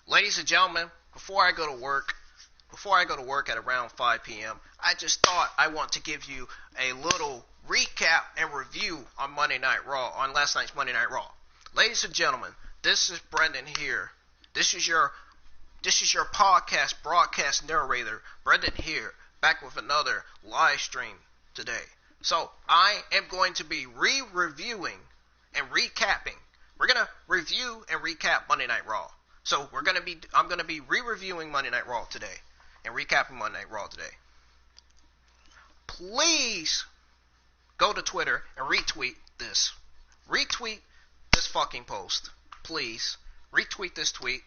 Ladies and gentlemen, before I go to work at around 5 p.m., I just thought I want to give you a little recap and review on last night's Monday Night Raw. Ladies and gentlemen, this is Brendan here. This is your podcast broadcast narrator, Brendan here, back with another live stream today. So, I am going to be reviewing and recapping. We're going to review and recap Monday Night Raw. So, I'm going to be re-reviewing Monday Night Raw today and recapping Monday Night Raw today. Please go to Twitter and retweet this. Retweet this fucking post. Please. Retweet this tweet.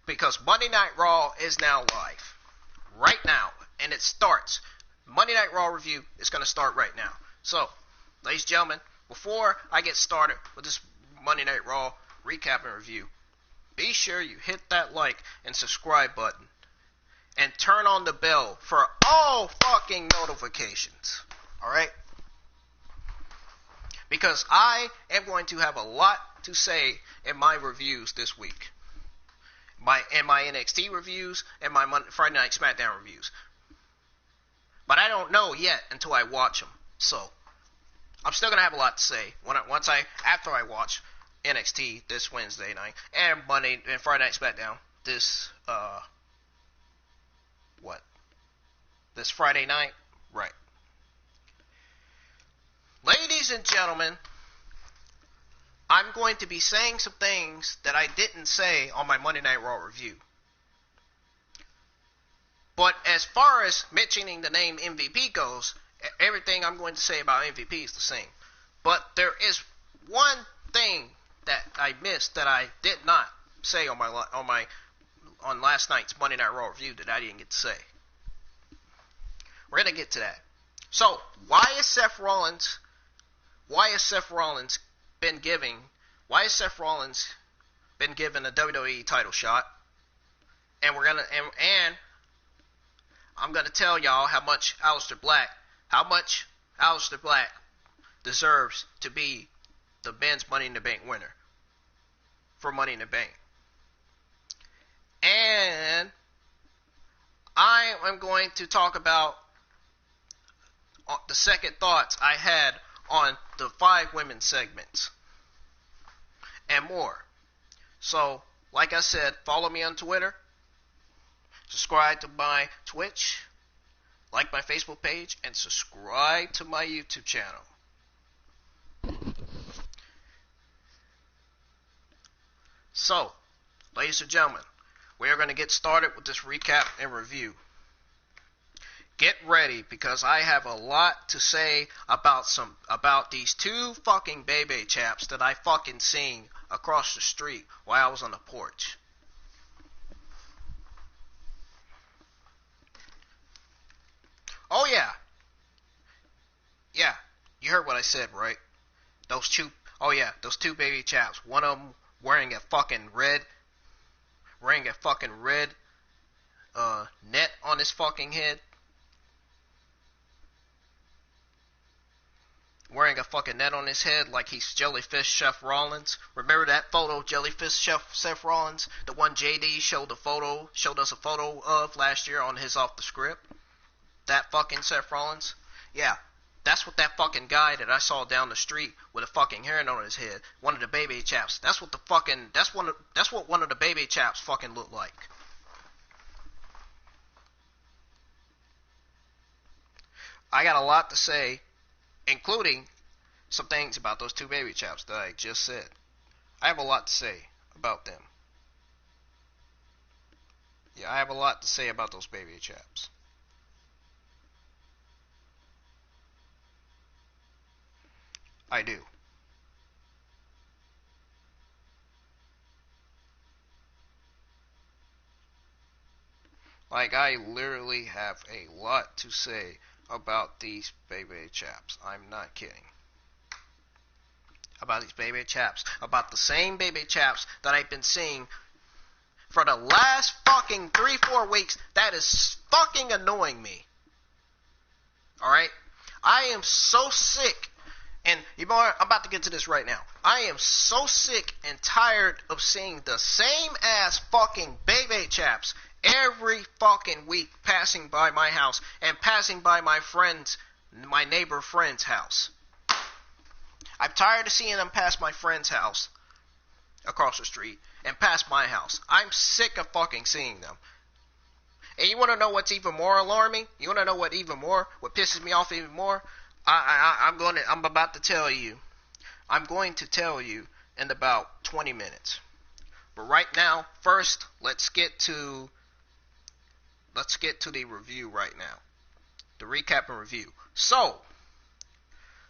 Because Monday Night Raw is now live. Right now. And it starts. Monday Night Raw review is going to start right now. So, ladies and gentlemen, before I get started with this Monday Night Raw recap and review, be sure you hit that like and subscribe button. And turn on the bell for all fucking notifications. Alright? Because I am going to have a lot to say in my reviews this week. In my NXT reviews and my Friday Night SmackDown reviews. But I don't know yet until I watch them. So, I'm still going to have a lot to say after I watch NXT this Wednesday night and Friday Night SmackDown this Friday night? Right. Ladies and gentlemen, I'm going to be saying some things that I didn't say on my Monday Night Raw review. But as far as mentioning the name MVP goes, everything I'm going to say about MVP is the same. But there is one thing that I missed that I did not say on last night's Monday Night Raw review that I didn't get to say. We're going to get to that. So, why has Seth Rollins been given a WWE title shot? And I'm going to tell y'all how much Aleister Black deserves to be the men's Money in the Bank winner for Money in the Bank. And I am going to talk about the second thoughts I had on the 5 women segments and more. So, like I said, follow me on Twitter, subscribe to my Twitch, like my Facebook page, and subscribe to my YouTube channel. So, ladies and gentlemen, we are going to get started with this recap and review. Get ready, because I have a lot to say about these 2 fucking baby chaps that I fucking seen across the street while I was on the porch. Oh yeah. Yeah, you heard what I said, right? Those 2 baby chaps. One of them wearing a fucking red net on his fucking head. Wearing a fucking net on his head like he's Jellyfish Seth Rollins. Remember that photo, Jellyfish Seth Rollins? The one JD showed us a photo of last year on his Off the Script? That fucking Seth Rollins? Yeah, that's what that fucking guy that I saw down the street with a fucking hairnet on his head, one of the baby chaps. That's what one of the baby chaps fucking looked like. I got a lot to say, including some things about those 2 baby chaps that I just said. I have a lot to say about them. Yeah, I have a lot to say about those baby chaps. I do. Like, I literally have a lot to say about these baby chaps. I'm not kidding. About these baby chaps. About the same baby chaps that I've been seeing for the last fucking 3-4 weeks. That is fucking annoying me. Alright? I am so sick And you know what? I'm about to get to this right now. I am so sick and tired of seeing the same ass fucking baby chaps every fucking week passing by my house and passing by my neighbor friend's house. I'm tired of seeing them pass my friend's house across the street and pass my house. I'm sick of fucking seeing them. And you want to know what's even more alarming? You want to know what pisses me off even more? I'm about to tell you. I'm going to tell you in about 20 minutes. But right now, first, let's get to the review right now. The recap and review. So,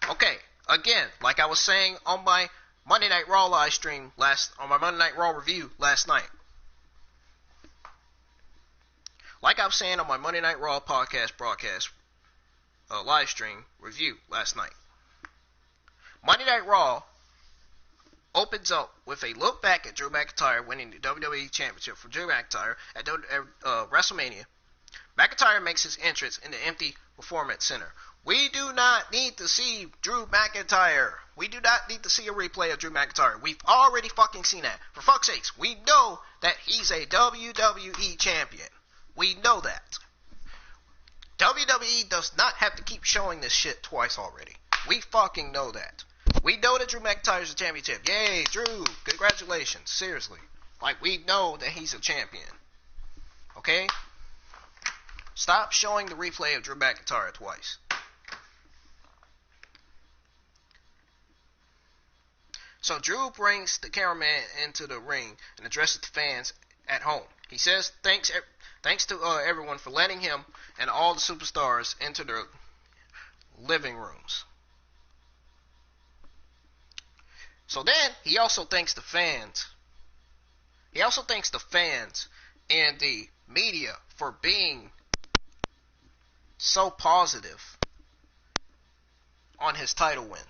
okay, again, like I was saying on my Monday Night Raw live stream on my Monday Night Raw review last night. Like I was saying on my Monday Night Raw podcast broadcast live stream review last night. Monday Night Raw opens up with a look back at Drew McIntyre winning the WWE Championship for Drew McIntyre at WrestleMania. McIntyre makes his entrance in the empty Performance Center. We do not need to see Drew McIntyre. We do not need to see a replay of Drew McIntyre. We've already fucking seen that. For fuck's sakes, we know that he's a WWE champion. We know that. WWE does not have to keep showing this shit twice already. We fucking know that. We know that Drew McIntyre's a championship. Yay, Drew. Congratulations. Seriously. Like, we know that he's a champion. Okay? Stop showing the replay of Drew McIntyre twice. So Drew brings the cameraman into the ring and addresses the fans at home. He says thanks to everyone for letting him and all the superstars into their living rooms. So then he also thanks the fans. He also thanks the fans and the media for being so positive on his title win.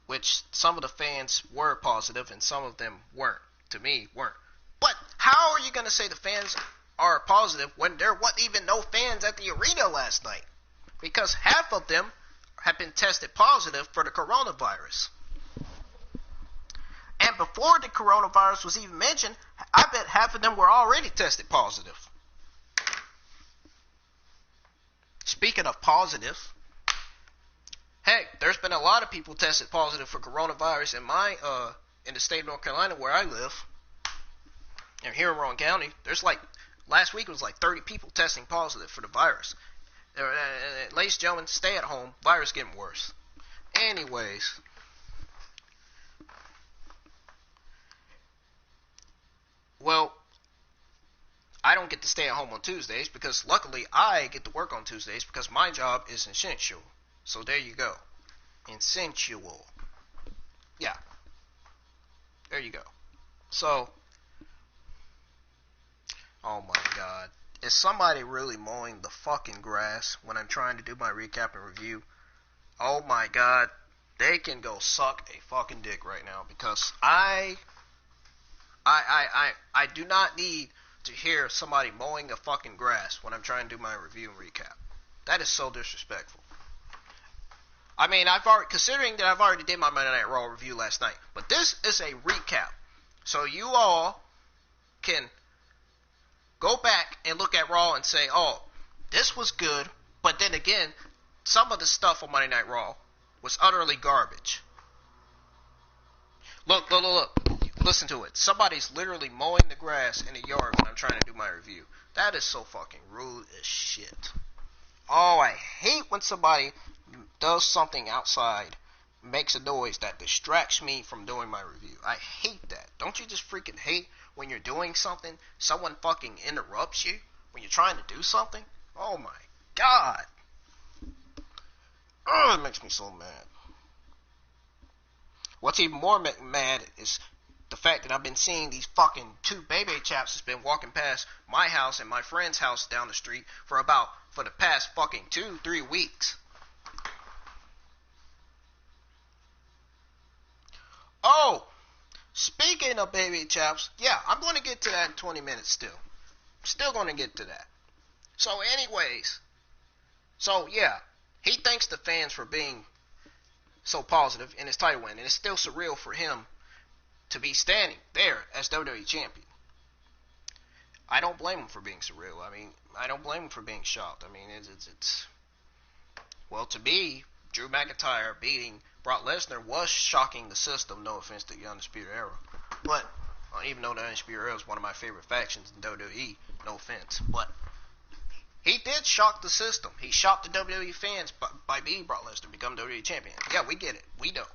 Which some of the fans were positive and some of them weren't. To me, weren't. But how are you going to say the fans are positive when there wasn't even no fans at the arena last night? Because half of them have been tested positive for the coronavirus. And before the coronavirus was even mentioned, I bet half of them were already tested positive. Speaking of positive, heck, there's been a lot of people tested positive for coronavirus in the state of North Carolina where I live. And here in Rowan County, last week it was like 30 people testing positive for the virus. Ladies and gentlemen, stay at home. Virus getting worse. Anyways. Well, I don't get to stay at home on Tuesdays because luckily I get to work on Tuesdays because my job is essential. So there you go. Essential. Yeah. There you go. So, oh my god. Is somebody really mowing the fucking grass when I'm trying to do my recap and review? Oh my god. They can go suck a fucking dick right now because I do not need to hear somebody mowing the fucking grass when I'm trying to do my review and recap. That is so disrespectful. I mean, considering that I've already did my Monday Night Raw review last night, but this is a recap. So you all can go back and look at Raw and say, oh, this was good, but then again, some of the stuff on Monday Night Raw was utterly garbage. Look. Listen to it. Somebody's literally mowing the grass in the yard when I'm trying to do my review. That is so fucking rude as shit. Oh, I hate when somebody does something outside, makes a noise that distracts me from doing my review. I hate that. Don't you just freaking hate when you're doing something, someone fucking interrupts you when you're trying to do something? Oh my god. Oh, it makes me so mad. What's even more mad is the fact that I've been seeing these fucking two baby chaps that's been walking past my house and my friend's house down the street for the past fucking 2-3 weeks. Oh, speaking of baby chaps, yeah, I'm going to get to that in 20 minutes still. Still going to get to that. So anyways, So yeah, he thanks the fans for being so positive in his title win, and it's still surreal for him to be standing there as WWE champion. I don't blame him for being surreal. I mean, I don't blame him for being shocked. I mean, it's well, to me, Drew McIntyre beating Brock Lesnar was shocking the system. No offense to the Undisputed Era, but even though the Undisputed Era is one of my favorite factions in WWE, no offense, but he did shock the system. He shocked the WWE fans by beating Brock Lesnar to become WWE champion. Yeah, we get it. We know.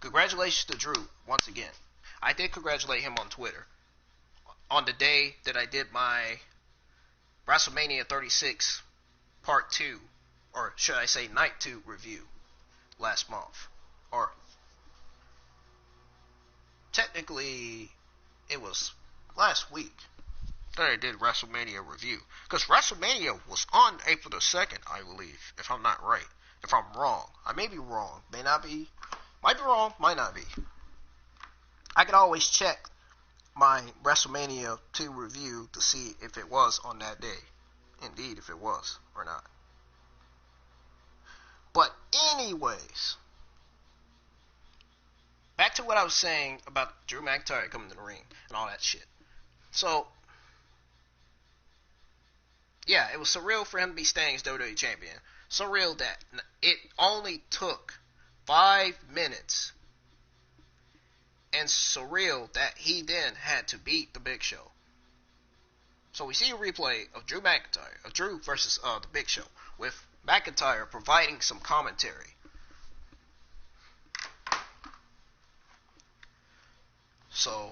Congratulations to Drew once again. I did congratulate him on Twitter on the day that I did my WrestleMania 36 Part 2, or should I say Night 2 review last month. Or technically, it was last week that I did WrestleMania review. Because WrestleMania was on April the 2nd, I believe, if I'm not right. If I'm wrong. I may be wrong. May not be. Might be wrong. Might not be. I can always check my WrestleMania 2 review to see if it was on that day. Indeed, if it was or not. But anyways, back to what I was saying about Drew McIntyre coming to the ring and all that shit. So, yeah, it was surreal for him to be staying as WWE champion. Surreal that it only took 5 minutes. And surreal that he then had to beat the Big Show. So we see a replay of Drew McIntyre, of Drew versus the Big Show, with McIntyre providing some commentary. So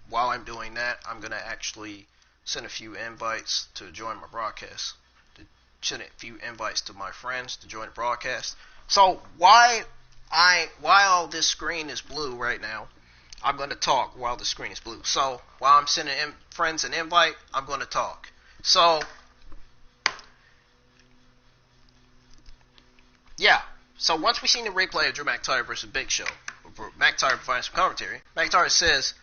while I'm doing that, I'm going to actually send a few invites to join my broadcast. Send a few invites to my friends to join the broadcast. So while this screen is blue right now, I'm going to talk while the screen is blue. So while I'm sending friends an invite, I'm going to talk. So yeah. So once we seen the replay of Drew McIntyre versus Big Show, McIntyre provides some commentary. McIntyre says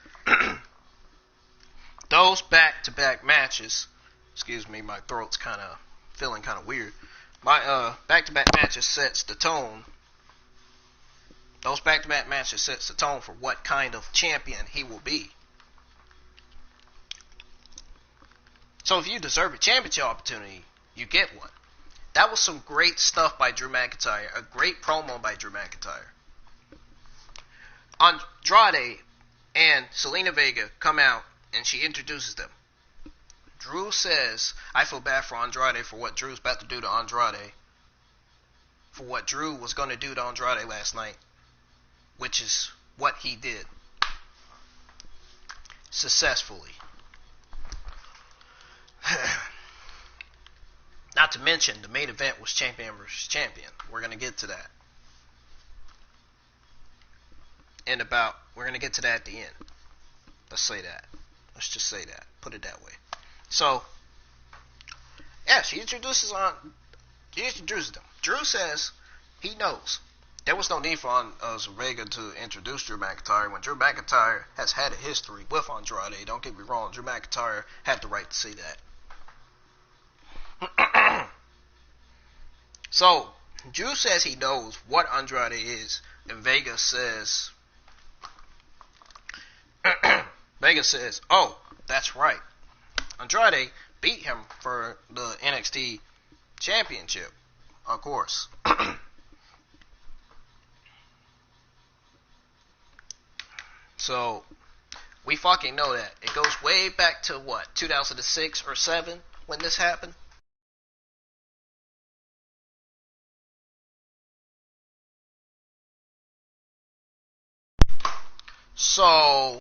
those back-to-back matches. Excuse me, my throat's kind of feeling kind of weird. My back-to-back matches sets the tone. Those back-to-back matches sets the tone for what kind of champion he will be. So if you deserve a championship opportunity, you get one. That was some great stuff by Drew McIntyre. A great promo by Drew McIntyre. Andrade and Selena Vega come out and she introduces them. Drew says, I feel bad for Andrade for what Drew's about to do to Andrade. For what Drew was going to do to Andrade last night. Which is what he did. Successfully. Not to mention, the main event was champion versus champion. We're going to get to that. We're going to get to that at the end. Let's say that. Let's just say that. Put it that way. So, yeah, she introduces them. Drew says he knows. There was no need for Vega to introduce Drew McIntyre when Drew McIntyre has had a history with Andrade. Don't get me wrong, Drew McIntyre had the right to say that. So, Drew says he knows what Andrade is, and Vega says, oh, that's right. Andrade beat him for the NXT Championship, of course. So, we fucking know that. It goes way back to what, 2006 or 7 when this happened? So,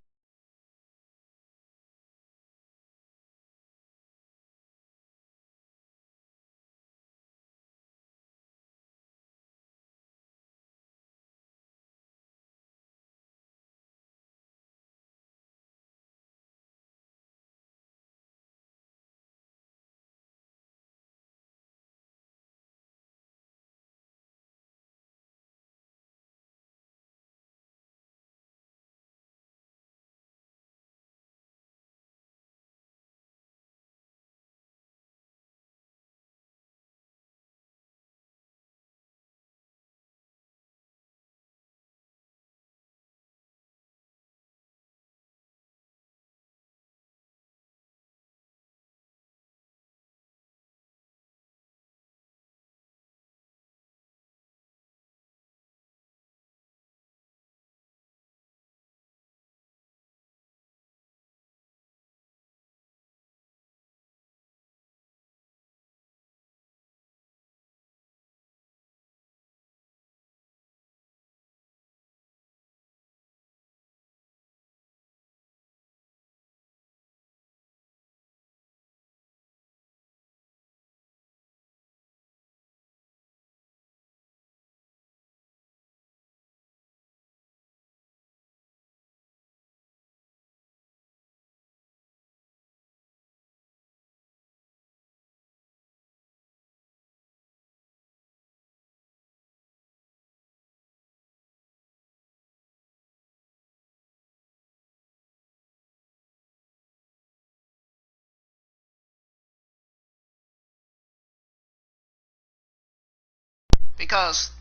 because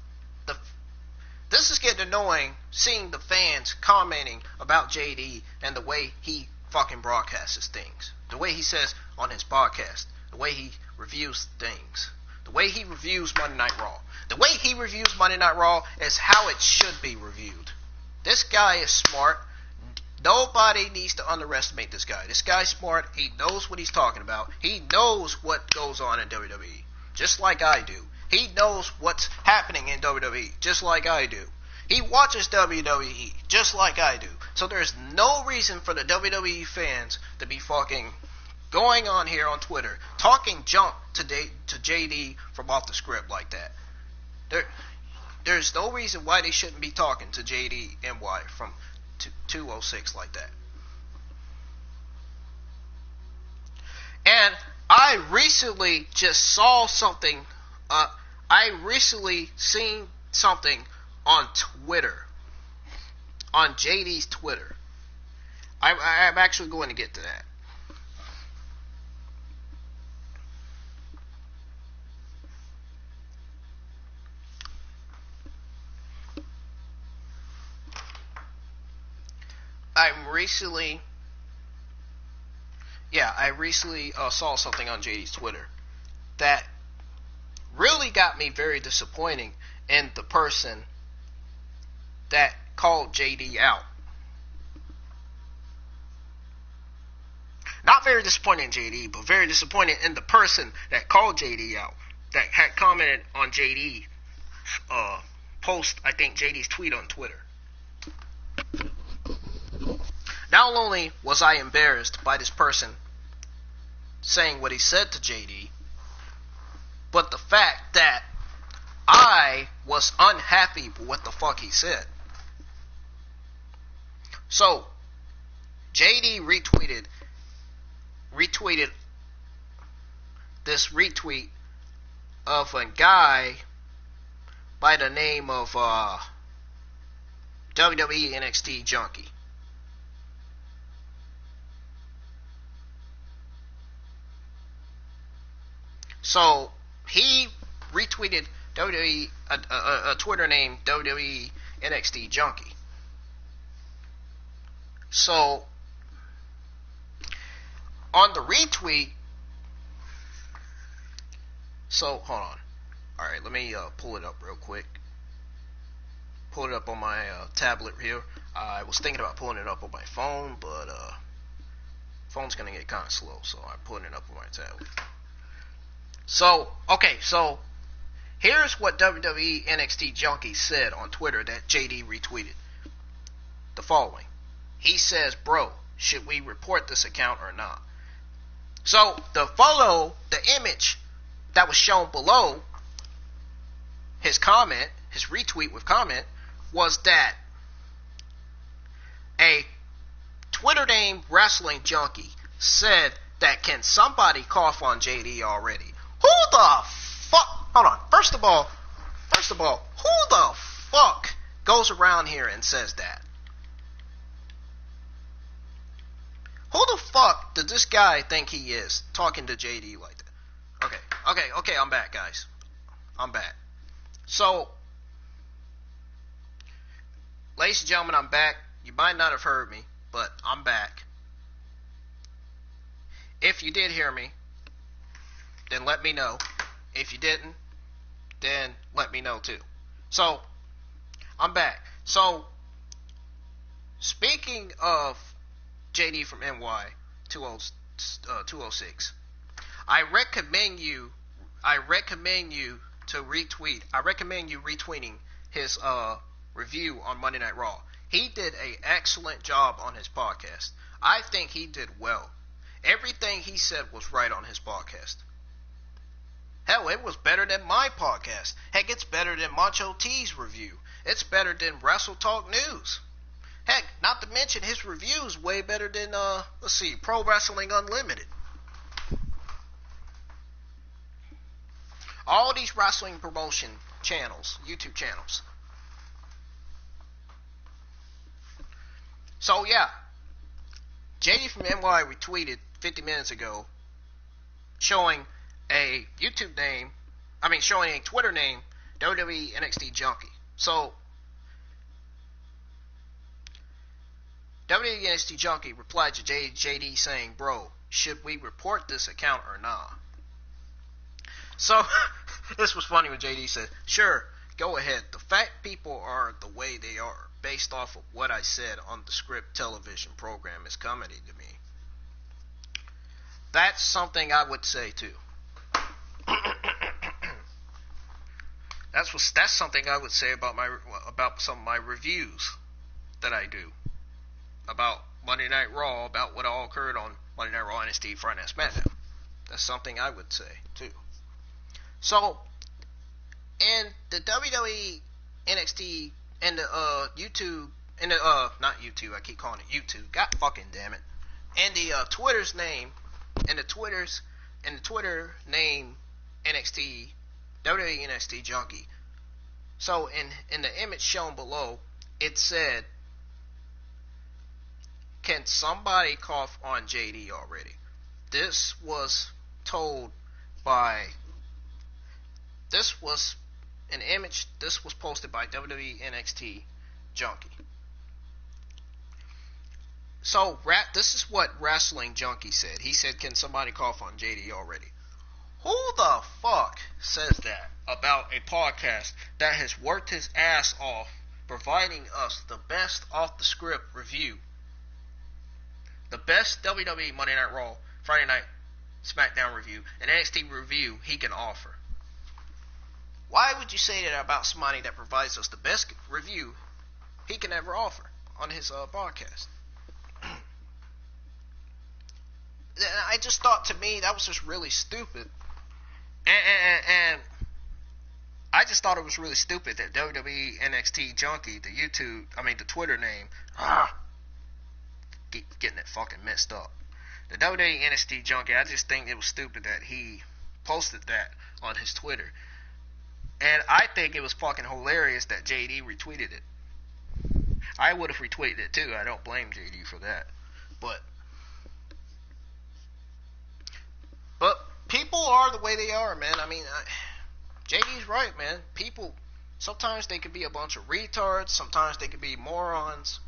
the this is getting annoying, seeing the fans commenting about JD and the way he fucking broadcasts things, the way he says on his podcast, the way he reviews things, the way he reviews Monday Night Raw. The way he reviews Monday Night Raw is how it should be reviewed. This guy is smart. Nobody needs to underestimate this guy. This guy's smart. He knows what he's talking about. He knows what goes on in WWE, just like I do. He knows what's happening in WWE, just like I do. He watches WWE, just like I do. So there's no reason for the WWE fans to be fucking going on here on Twitter, talking junk to JD from off the script like that. There's no reason why they shouldn't be talking to JD NY from 206 like that. And I recently just saw something. I recently seen something on Twitter, on JD's Twitter. I'm actually going to get to that. I recently saw something on JD's Twitter that really got me very disappointing in the person that called JD out. Not very disappointed in JD, but very disappointed in the person that called JD out, that had commented on JD post, I think JD's tweet on Twitter. Not only was I embarrassed by this person saying what he said to JD, but the fact that I was unhappy with what the fuck he said. So, JD retweeted this retweet of a guy by the name of WWE NXT Junkie. So he retweeted WWE a Twitter name WWE NXT Junkie. So on the retweet, so hold on. All right, let me pull it up real quick. Pull it up on my tablet here. I was thinking about pulling it up on my phone, but phone's gonna get kind of slow, so I'm pulling it up on my tablet. So, okay, so here's what WWE NXT Junkie said on Twitter that JD retweeted. The following. He says, bro, should we report this account or not? So, the image that was shown below his comment, his retweet with comment, was that a Twitter named Wrestling Junkie said that, can somebody cough on JD already? Who the fuck? Hold on. First of all, who the fuck goes around here and says that? Who the fuck does this guy think he is talking to JD like that? Okay, I'm back, guys. I'm back. So, ladies and gentlemen, I'm back. You might not have heard me, but I'm back. If you did hear me, then let me know. If you didn't, then let me know too. So, I'm back. So, speaking of JD from NY 206, I recommend you to retweet. I recommend you retweeting his review on Monday Night Raw. He did an excellent job on his podcast. I think he did well. Everything he said was right on his podcast. Hell, it was better than my podcast. Heck, it's better than Macho T's review. It's better than Wrestle Talk News. Heck, not to mention his review is way better than, Pro Wrestling Unlimited. All these wrestling promotion channels, YouTube channels. So, yeah. JD from NY retweeted 50 minutes ago showing a Twitter name, WWE NXT Junkie. So, WWE NXT Junkie replied to JD saying, bro, should we report this account or nah? So, this was funny when JD said, sure, go ahead. The fact people are the way they are, based off of what I said on the script television program, is comedy to me. That's something I would say too. That's something I would say about some of my reviews that I do about Monday Night Raw, about what all occurred on Monday Night Raw, NXT, Friday Night SmackDown. That's something I would say too. So, and the WWE NXT and the YouTube and the not YouTube, I keep calling it YouTube. God fucking damn it. And the Twitter's name and the Twitter name NXT WWE NXT Junkie. So in the image shown below, it said, "Can somebody cough on JD already?" This was told by. This was an image. This was posted by WWE NXT Junkie. So this is what Wrestling Junkie said. He said, "Can somebody cough on JD already?" Who the fuck says that about a podcast that has worked his ass off providing us the best off the script review, the best WWE Monday Night Raw, Friday Night SmackDown review, and NXT review he can offer? Why would you say that about somebody that provides us the best review he can ever offer on his podcast? I just thought, to me, that was just really stupid. And I just thought it was really stupid that WWE NXT Junkie, the Twitter name, getting it fucking messed up. The WWE NXT Junkie, I just think it was stupid that he posted that on his Twitter. And I think it was fucking hilarious that JD retweeted it. I would have retweeted it too. I don't blame JD for that. But people are the way they are, man. I mean, JD's right, man. People, sometimes they could be a bunch of retards. Sometimes they could be morons.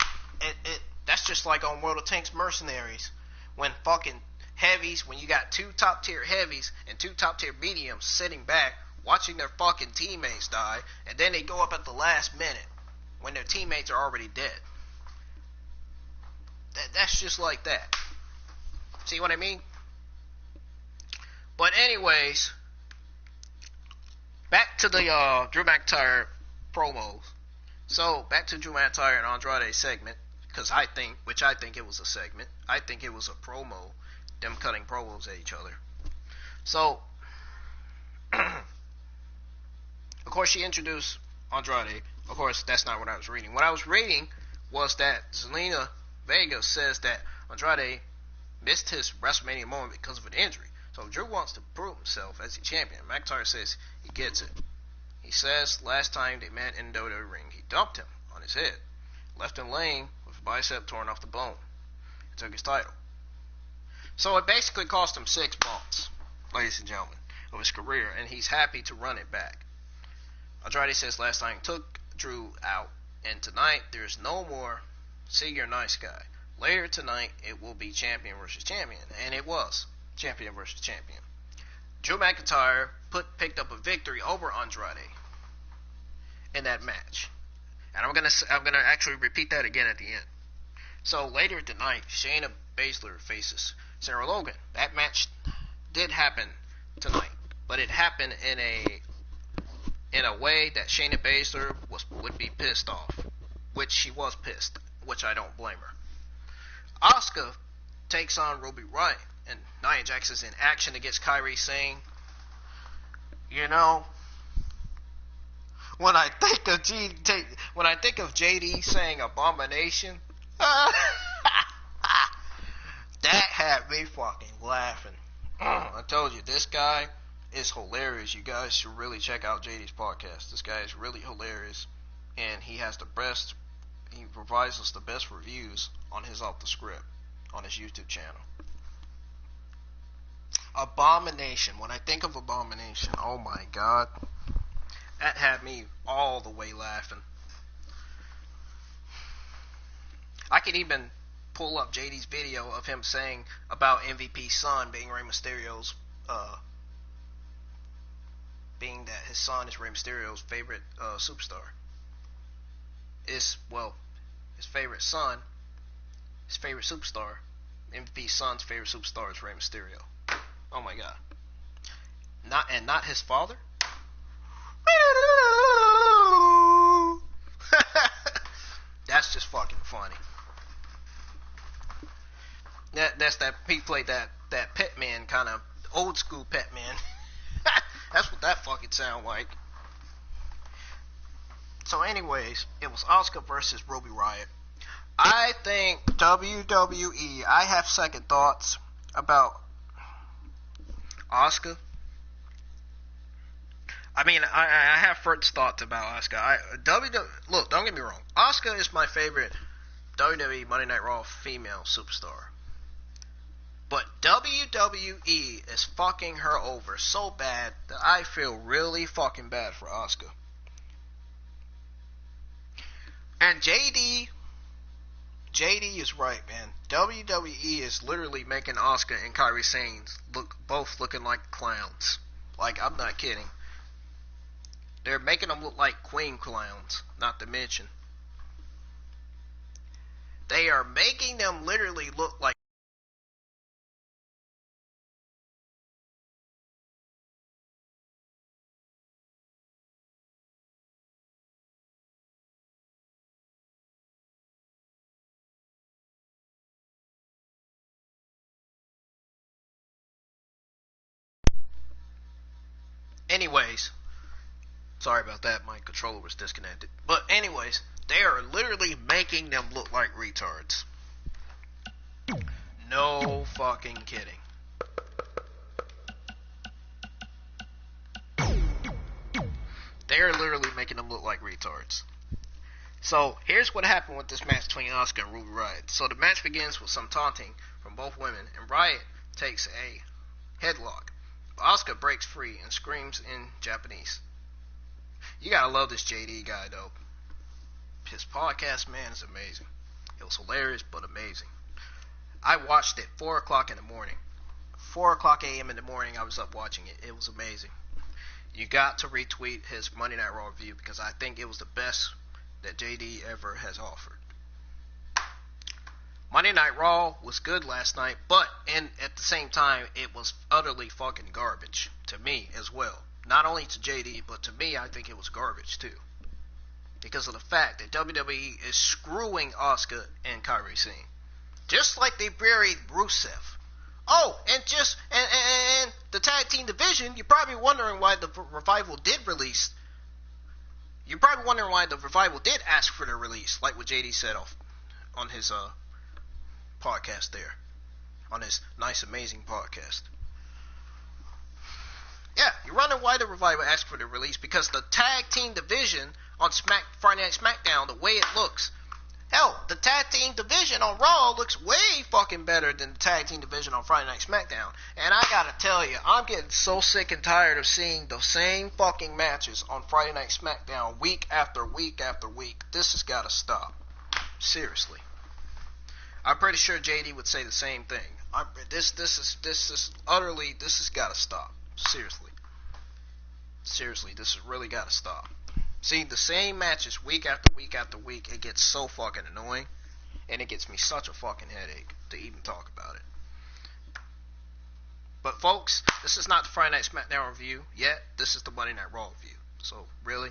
That's just like on World of Tanks Mercenaries. When fucking heavies, when you got two top tier heavies and two top tier mediums sitting back watching their fucking teammates die, and then they go up at the last minute when their teammates are already dead. That's just like that. See what I mean? But anyways, back to the Drew McIntyre promos. So, back to Drew McIntyre and Andrade segment, I think it was a segment. I think it was a promo, them cutting promos at each other. So, of course, she introduced Andrade. Of course, that's not what I was reading. What I was reading was that Selena Vega says that Andrade missed his WrestleMania moment because of an injury. So Drew wants to prove himself as a champion. McIntyre says he gets it. He says last time they met in the WWE ring, he dumped him on his head, left him laying with a bicep torn off the bone, and took his title. So it basically cost him 6 months, ladies and gentlemen, of his career, and he's happy to run it back. Andrade says last time he took Drew out, and tonight there's no more see you're nice guy. Later tonight it will be champion versus champion, and it was champion versus champion. Drew McIntyre picked up a victory over Andrade in that match, and I'm gonna actually repeat that again at the end. So later tonight, Shayna Baszler faces Sarah Logan. That match did happen tonight, but it happened in a way that Shayna Baszler would be pissed off, which she was pissed, which I don't blame her. Asuka takes on Robby Riot, and Nia Jax is in action against Kairi Sane. You know, when I think of JD saying abomination, that had me fucking laughing. I told you, this guy is hilarious. You guys should really check out JD's podcast. This guy is really hilarious, and he provides us the best reviews on his Off the Script on his YouTube channel. Abomination. When I think of Abomination, oh my god. That had me all the way laughing. I could even pull up JD's video of him saying about MVP's son being Rey Mysterio's, being that his son is Rey Mysterio's favorite superstar. His favorite son, his favorite superstar, MVP's son's favorite superstar is Rey Mysterio. Oh my god. Not his father? That's just fucking funny. That's that he played that Petman kind of old school Petman. That's what that fucking sound like. So anyways, it was Asuka versus Robby Riot. I think WWE, I have second thoughts about Asuka. I mean, I have first thoughts about Asuka. Look, don't get me wrong. Asuka is my favorite WWE Monday Night Raw female superstar. But WWE is fucking her over so bad that I feel really fucking bad for Asuka. And JD is right, man. WWE is literally making Asuka and Kairi Sane both looking like clowns. Like, I'm not kidding. They're making them look like queen clowns, not to mention. They are making them literally look like anyways. Sorry about that, my controller was disconnected. But anyways, they are literally making them look like retards. No fucking kidding. They are literally making them look like retards. So, here's what happened with this match between Asuka and Robby Riot. So, the match begins with some taunting from both women, and Riot takes a headlock. Asuka breaks free and screams in Japanese. You gotta love this JD guy, though. His podcast, man, is amazing. It was hilarious, but amazing. I watched it 4 o'clock in the morning. 4 o'clock a.m. in the morning, I was up watching it. It was amazing. You got to retweet his Monday Night Raw review because I think it was the best that JD ever has offered. Monday Night Raw was good last night, but at the same time, it was utterly fucking garbage to me as well. Not only to JD, but to me, I think it was garbage too. Because of the fact that WWE is screwing Asuka and Kairi Sane. Just like they buried Rusev. Oh, and the tag team division, you're probably wondering why the Revival did release. You're probably wondering why the Revival did ask for their release, like what JD said on his podcast there. On his nice, amazing podcast. Yeah, you're wondering why the Revival asked for the release, because the tag team division on Friday Night SmackDown, the way it looks, hell, the tag team division on Raw looks way fucking better than the tag team division on Friday Night SmackDown. And I gotta tell you, I'm getting so sick and tired of seeing the same fucking matches on Friday Night SmackDown week after week after week. This has gotta stop. Seriously. I'm pretty sure JD would say the same thing. This has gotta stop. Seriously, this has really gotta stop. Seeing the same matches week after week after week, it gets so fucking annoying, and it gets me such a fucking headache to even talk about it. But folks, this is not the Friday Night SmackDown review yet. This is the Monday Night Raw review. So really,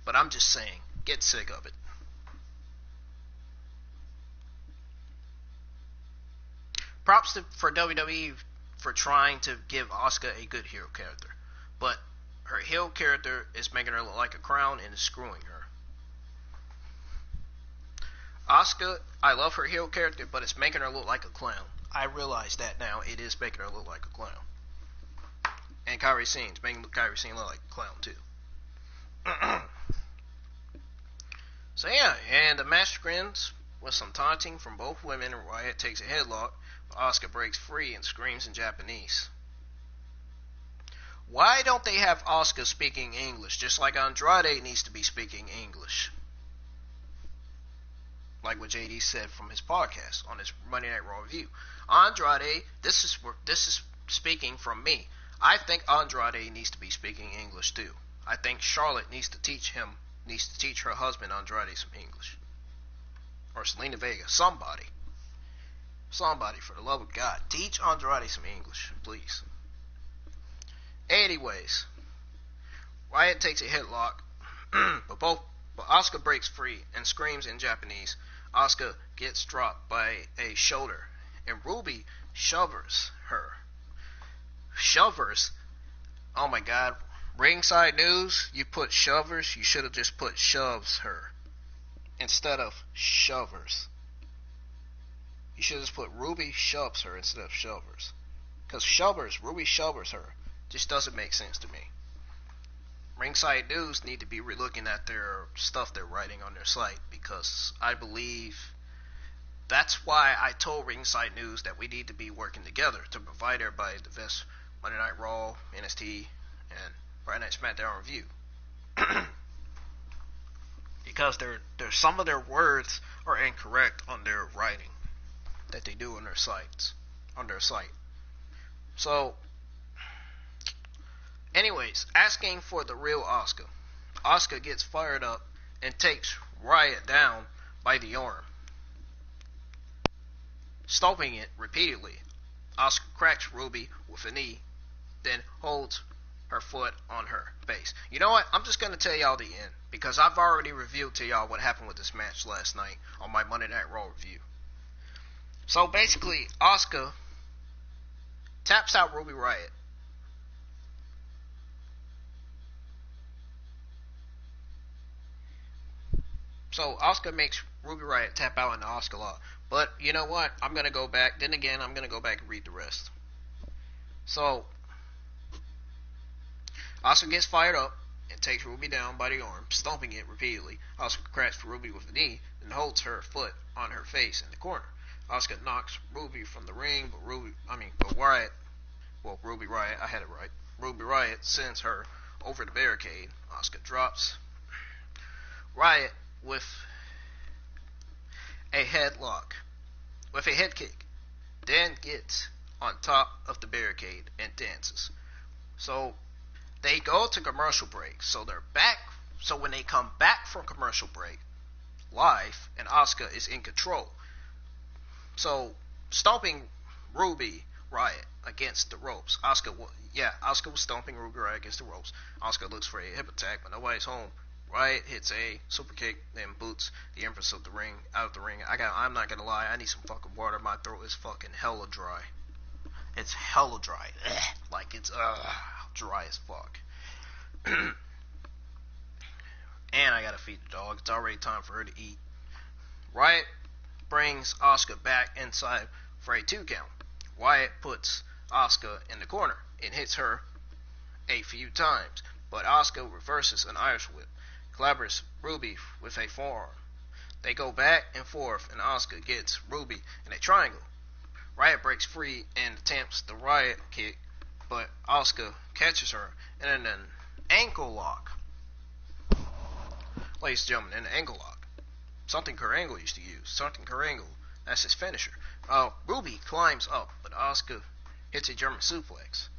but I'm just saying, get sick of it. Props for WWE for trying to give Asuka a good heel character, but her heel character is making her look like a clown and is screwing her. Asuka, I love her heel character, but it's making her look like a clown. I realize that now. It is making her look like a clown. And Kairi Sane's making Kairi Sane look like a clown too. So yeah, and the match begins with some taunting from both women, and Riot takes a headlock. Asuka breaks free and screams in Japanese. Why don't they have Asuka speaking English? Just like Andrade needs to be speaking English. Like what JD said from his podcast on his Monday Night Raw review. Andrade, this is speaking from me. I think Andrade needs to be speaking English too. I think Charlotte needs to teach her husband Andrade some English. Or Selena Vega, somebody, for the love of God, teach Andrade some English, please. Anyways, Riot takes a headlock, but Asuka breaks free and screams in Japanese. Asuka gets dropped by a shoulder, and Ruby shovers her. Shovers? Oh my God. Ringside News, you put shovers, you should have just put shoves her instead of shovers. You should have just put Ruby shoves her instead of shovers. Because Ruby shovers her, just doesn't make sense to me. Ringside News need to be relooking at their stuff they're writing on their site, because I believe that's why I told Ringside News that we need to be working together to provide everybody the best Monday Night Raw, NXT, and Friday Night SmackDown review. Because some of their words are incorrect on their writing that they do on their site. So, anyways, asking for the real Asuka. Asuka gets fired up and takes Riot down by the arm, stomping it repeatedly. Asuka cracks Ruby with a knee, then holds her foot on her face. You know what? I'm just going to tell y'all the end, because I've already revealed to y'all what happened with this match last night on my Monday Night Raw review. So basically, Asuka taps out Robby Riot. So Asuka makes Robby Riot tap out in the Asuka Lock. But you know what? I'm going to go back. Then again, I'm going to go back and read the rest. So Asuka gets fired up and takes Ruby down by the arm, stomping it repeatedly. Asuka cracks Ruby with a knee and holds her foot on her face in the corner. Asuka knocks Ruby from the ring, but Ruby Riot, I had it right. Robby Riot sends her over the barricade. Asuka drops Riot with a head kick, then gets on top of the barricade and dances. So they go to commercial break. So they're back. So when they come back from commercial break, live, and Asuka is in control. So stomping Robby Riot against the ropes. Asuka was stomping Robby Riot against the ropes. Asuka looks for a hip attack, but nobody's home. Riot hits a super kick, then boots the Empress out of the ring. I'm not gonna lie, I need some fucking water. My throat is fucking hella dry. It's hella dry. Like it's dry as fuck. And I gotta feed the dog. It's already time for her to eat. Riot brings Asuka back inside for a 2 count. Riot puts Asuka in the corner and hits her a few times, but Asuka reverses an Irish whip, clabbers Ruby with a forearm. They go back and forth, and Asuka gets Ruby in a triangle. Riot breaks free and attempts the Riot kick, but Asuka catches her in an ankle lock. Ladies and gentlemen, an ankle lock. Something Kurt Angle used to use. That's his finisher. Ruby climbs up, but Asuka hits a German suplex.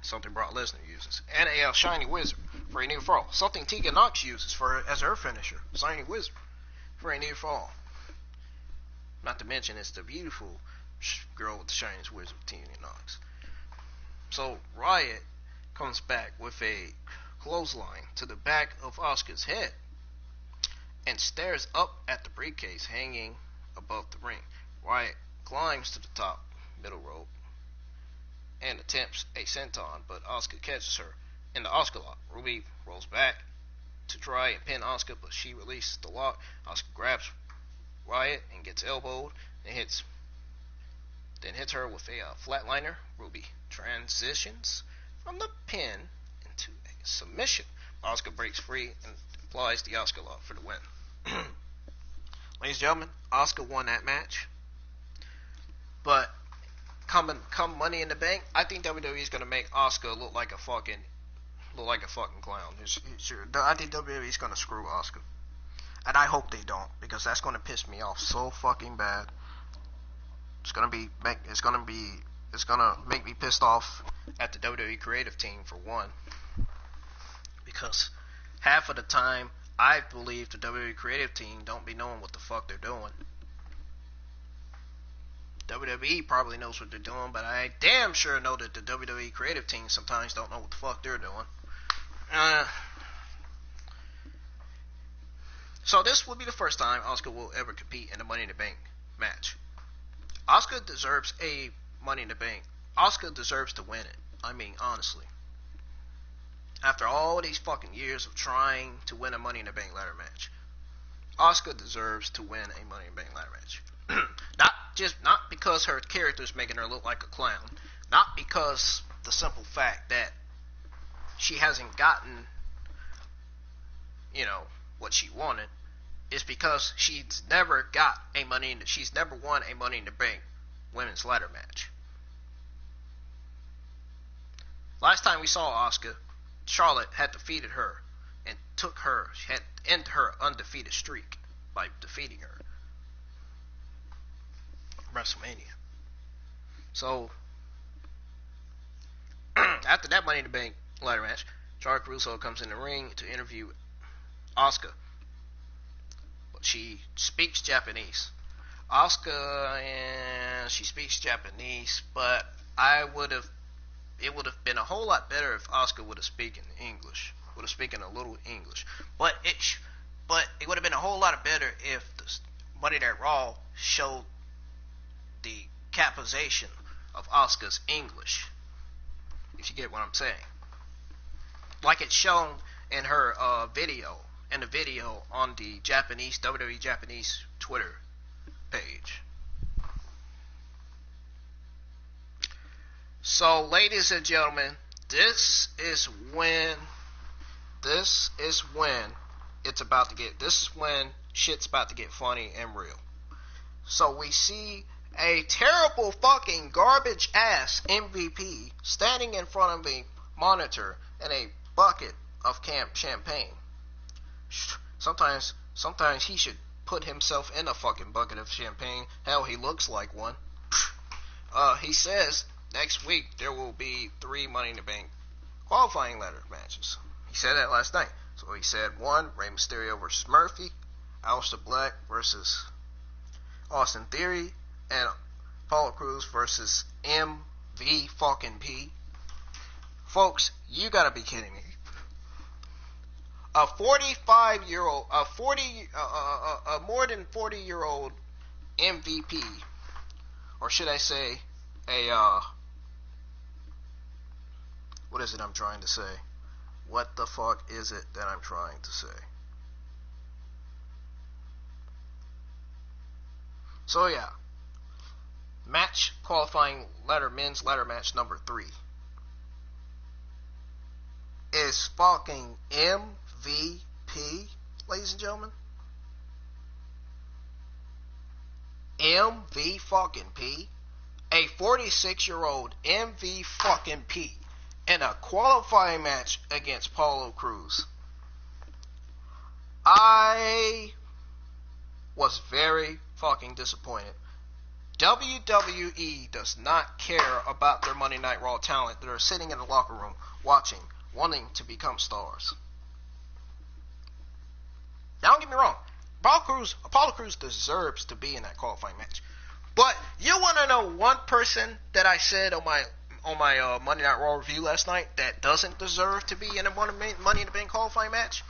Something Brock Lesnar uses. And a Shiny Wizard for a near fall. Something Tegan Nox uses as her finisher. Shiny Wizard for a near fall. Not to mention it's the beautiful girl with the Shiny Wizard, Tegan Nox. So Riot comes back with a clothesline to the back of Asuka's head and stares up at the briefcase hanging above the ring. Riot climbs to the top middle rope and attempts a senton, but Asuka catches her in the Asuka lock. Ruby rolls back to try and pin Asuka, but she releases the lock. Asuka grabs Riot and gets elbowed and hits her with a flatliner. Ruby transitions from the pin into a submission. Asuka breaks free and applies the Asuka lock for the win. Ladies and gentlemen, Asuka won that match. But come Money in the Bank, I think WWE is going to make Asuka look like a fucking look like a fucking clown. I think WWE's gonna screw Asuka, and I hope they don't, because that's gonna piss me off so fucking bad. It's gonna make me pissed off at the WWE creative team, for one, because half of the time I believe the WWE creative team don't be knowing what the fuck they're doing. WWE probably knows what they're doing, but I damn sure know that the WWE creative team sometimes don't know what the fuck they're doing. So this will be the first time Asuka will ever compete in a Money in the Bank match. Asuka deserves a Money in the Bank. Asuka deserves to win it. I mean, honestly. After all these fucking years of trying to win a Money in the Bank ladder match, Asuka deserves to win a Money in the Bank ladder match. Not because her character's making her look like a clown. Not because the simple fact that she hasn't gotten, what she wanted. It's because she's never won a Money in the Bank women's ladder match. Last time we saw Asuka, Charlotte had defeated her and had ended her undefeated streak by defeating her. WrestleMania. So, after that Money in the Bank ladder match, Charlotte Russo comes in the ring to interview Asuka. But she speaks Japanese. Asuka, and she speaks Japanese, but it would have been a whole lot better if Asuka would have spoken English. Would have spoken a little English. But it would have been a whole lot better if the Monday Night Raw showed the capitalization of Asuka's English. If you get what I'm saying. Like it's shown in her video on the Japanese WWE Japanese Twitter page. So, ladies and gentlemen, this is when shit's about to get funny and real. So we see a terrible fucking garbage ass MVP standing in front of a monitor and a bucket of champagne. Sometimes he should put himself in a fucking bucket of champagne. Hell, he looks like one. He says next week there will be 3 Money in the Bank qualifying ladder matches. He said that last night. So he said 1, Rey Mysterio versus Murphy, Aleister Black versus Austin Theory, and Apollo Cruz versus MVP. Folks, you gotta be kidding me. A more than 40-year-old MVP, or should I say, what is it I'm trying to say? What the fuck is it that I'm trying to say? So yeah, match qualifying men's ladder match number 3 is fucking MVP, ladies and gentlemen. MV fucking P. A 46-year-old MV fucking P in a qualifying match against Apollo Cruz. I was very fucking disappointed. WWE does not care about their Monday Night Raw talent that are sitting in the locker room watching, wanting to become stars. Now, don't get me wrong. Apollo Cruz deserves to be in that qualifying match. But you want to know one person that I said on my Monday Night Raw review last night that doesn't deserve to be in a Money in the Bank qualifying match?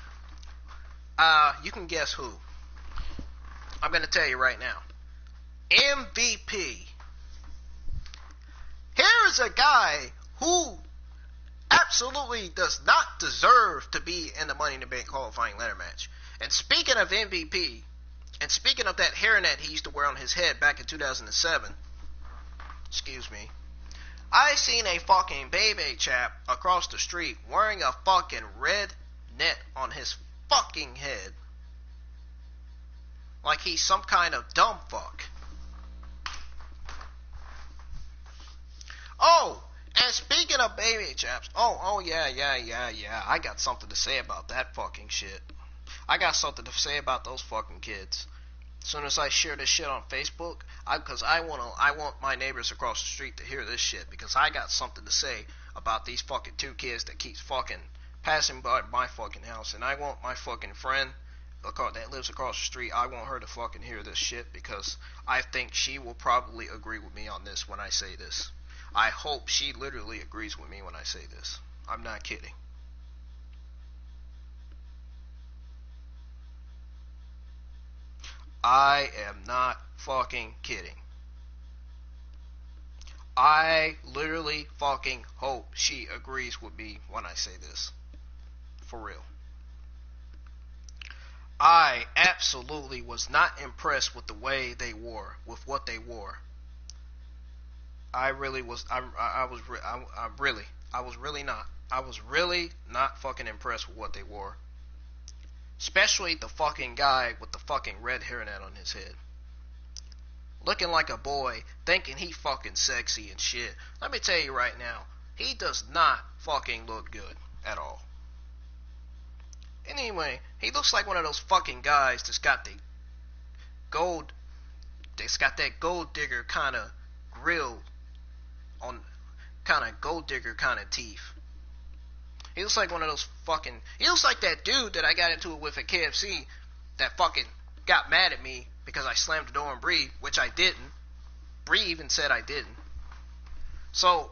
You can guess who. I'm going to tell you right now. MVP. Here is a guy who absolutely does not deserve to be in the Money in the Bank qualifying ladder match. And speaking of MVP, and speaking of that hairnet he used to wear on his head back in 2007, excuse me, I seen a fucking baby chap across the street wearing a fucking red net on his fucking head. Like he's some kind of dumb fuck. Oh, And speaking of baby chaps, oh yeah. I got something to say about that fucking shit. I got something to say about those fucking kids. As soon as I share this shit on Facebook, because I want my neighbors across the street to hear this shit, because I got something to say about these fucking two kids that keeps fucking passing by my fucking house, and I want my fucking friend that lives across the street, I want her to fucking hear this shit, because I think she will probably agree with me on this when I say this. I hope she literally agrees with me when I say this. I'm not kidding. I am not fucking kidding. I literally fucking hope she agrees with me when I say this. For real. I absolutely was not impressed with the way they wore, with what they wore. I really was. I was really not fucking impressed with what they wore. Especially the fucking guy with the fucking red hairnet on his head. Looking like a boy, thinking he fucking sexy and shit. Let me tell you right now, he does not fucking look good at all. Anyway, he looks like one of those fucking guys that's got that gold digger kind of grill on, kind of gold digger kind of teeth. He looks like one of those fucking... He looks like that dude that I got into it with at KFC that fucking got mad at me because I slammed the door on Bree, which I didn't. Bree even said I didn't. So,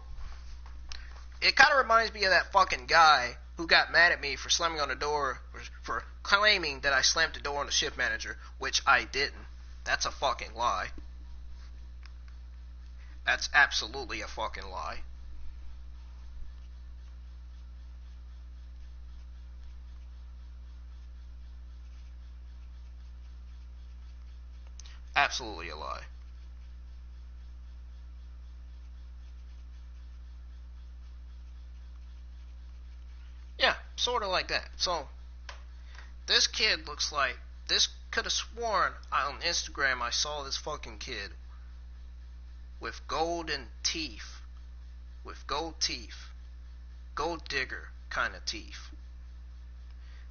it kind of reminds me of that fucking guy who got mad at me for slamming on the door, for claiming that I slammed the door on the shift manager, which I didn't. That's a fucking lie. That's absolutely a fucking lie. Absolutely a lie. Yeah, sort of like that. So, this kid looks like... This could have sworn on Instagram I saw this fucking kid with golden teeth. With gold teeth. Gold digger kind of teeth.